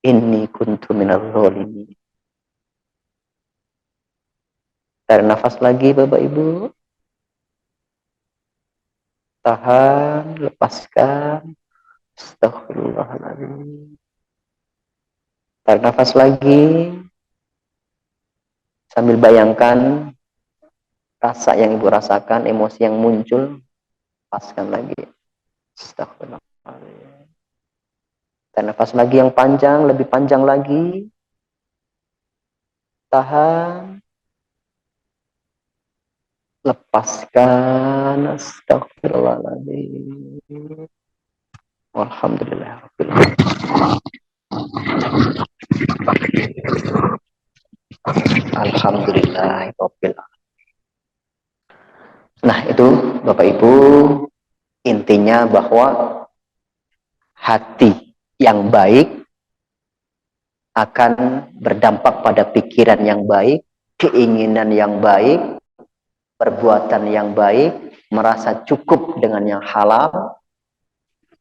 Inni kuntu minal zalimin. Tarik nafas lagi Bapak Ibu. Tahan, lepaskan. Astaghfirullahaladzim. Tarik nafas lagi. Sambil bayangkan rasa yang Ibu rasakan, emosi yang muncul. Lepaskan lagi. Astaghfirullahaladzim. Tarik nafas lagi yang panjang, lebih panjang lagi. Tahan. Lepaskan. Astaghfirullahaladzim. Alhamdulillah. Alhamdulillah. Nah itu Bapak Ibu, intinya bahwa hati yang baik akan berdampak pada pikiran yang baik, keinginan yang baik, perbuatan yang baik, merasa cukup dengan yang halal.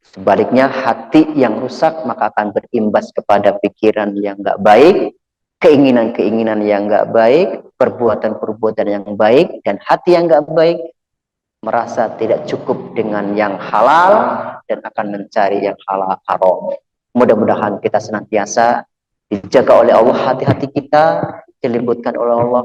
Sebaliknya hati yang rusak maka akan berimbas kepada pikiran yang nggak baik, keinginan-keinginan yang nggak baik, perbuatan-perbuatan yang baik, dan hati yang nggak baik merasa tidak cukup dengan yang halal dan akan mencari yang halal haram. Mudah-mudahan kita senantiasa dijaga oleh Allah hati-hati kita, dilembutkan oleh Allah.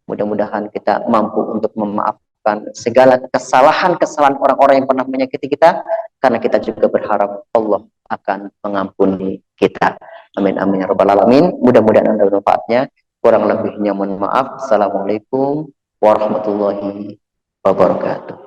Mudah-mudahan kita mampu untuk memaafkan segala kesalahan-kesalahan orang-orang yang pernah menyakiti kita, karena kita juga berharap Allah akan mengampuni kita. Amin amin ya rabbal alamin. Mudah-mudahan ada manfaatnya. Kurang lebihnya mohon maaf. Assalamualaikum warahmatullahi wabarakatuh.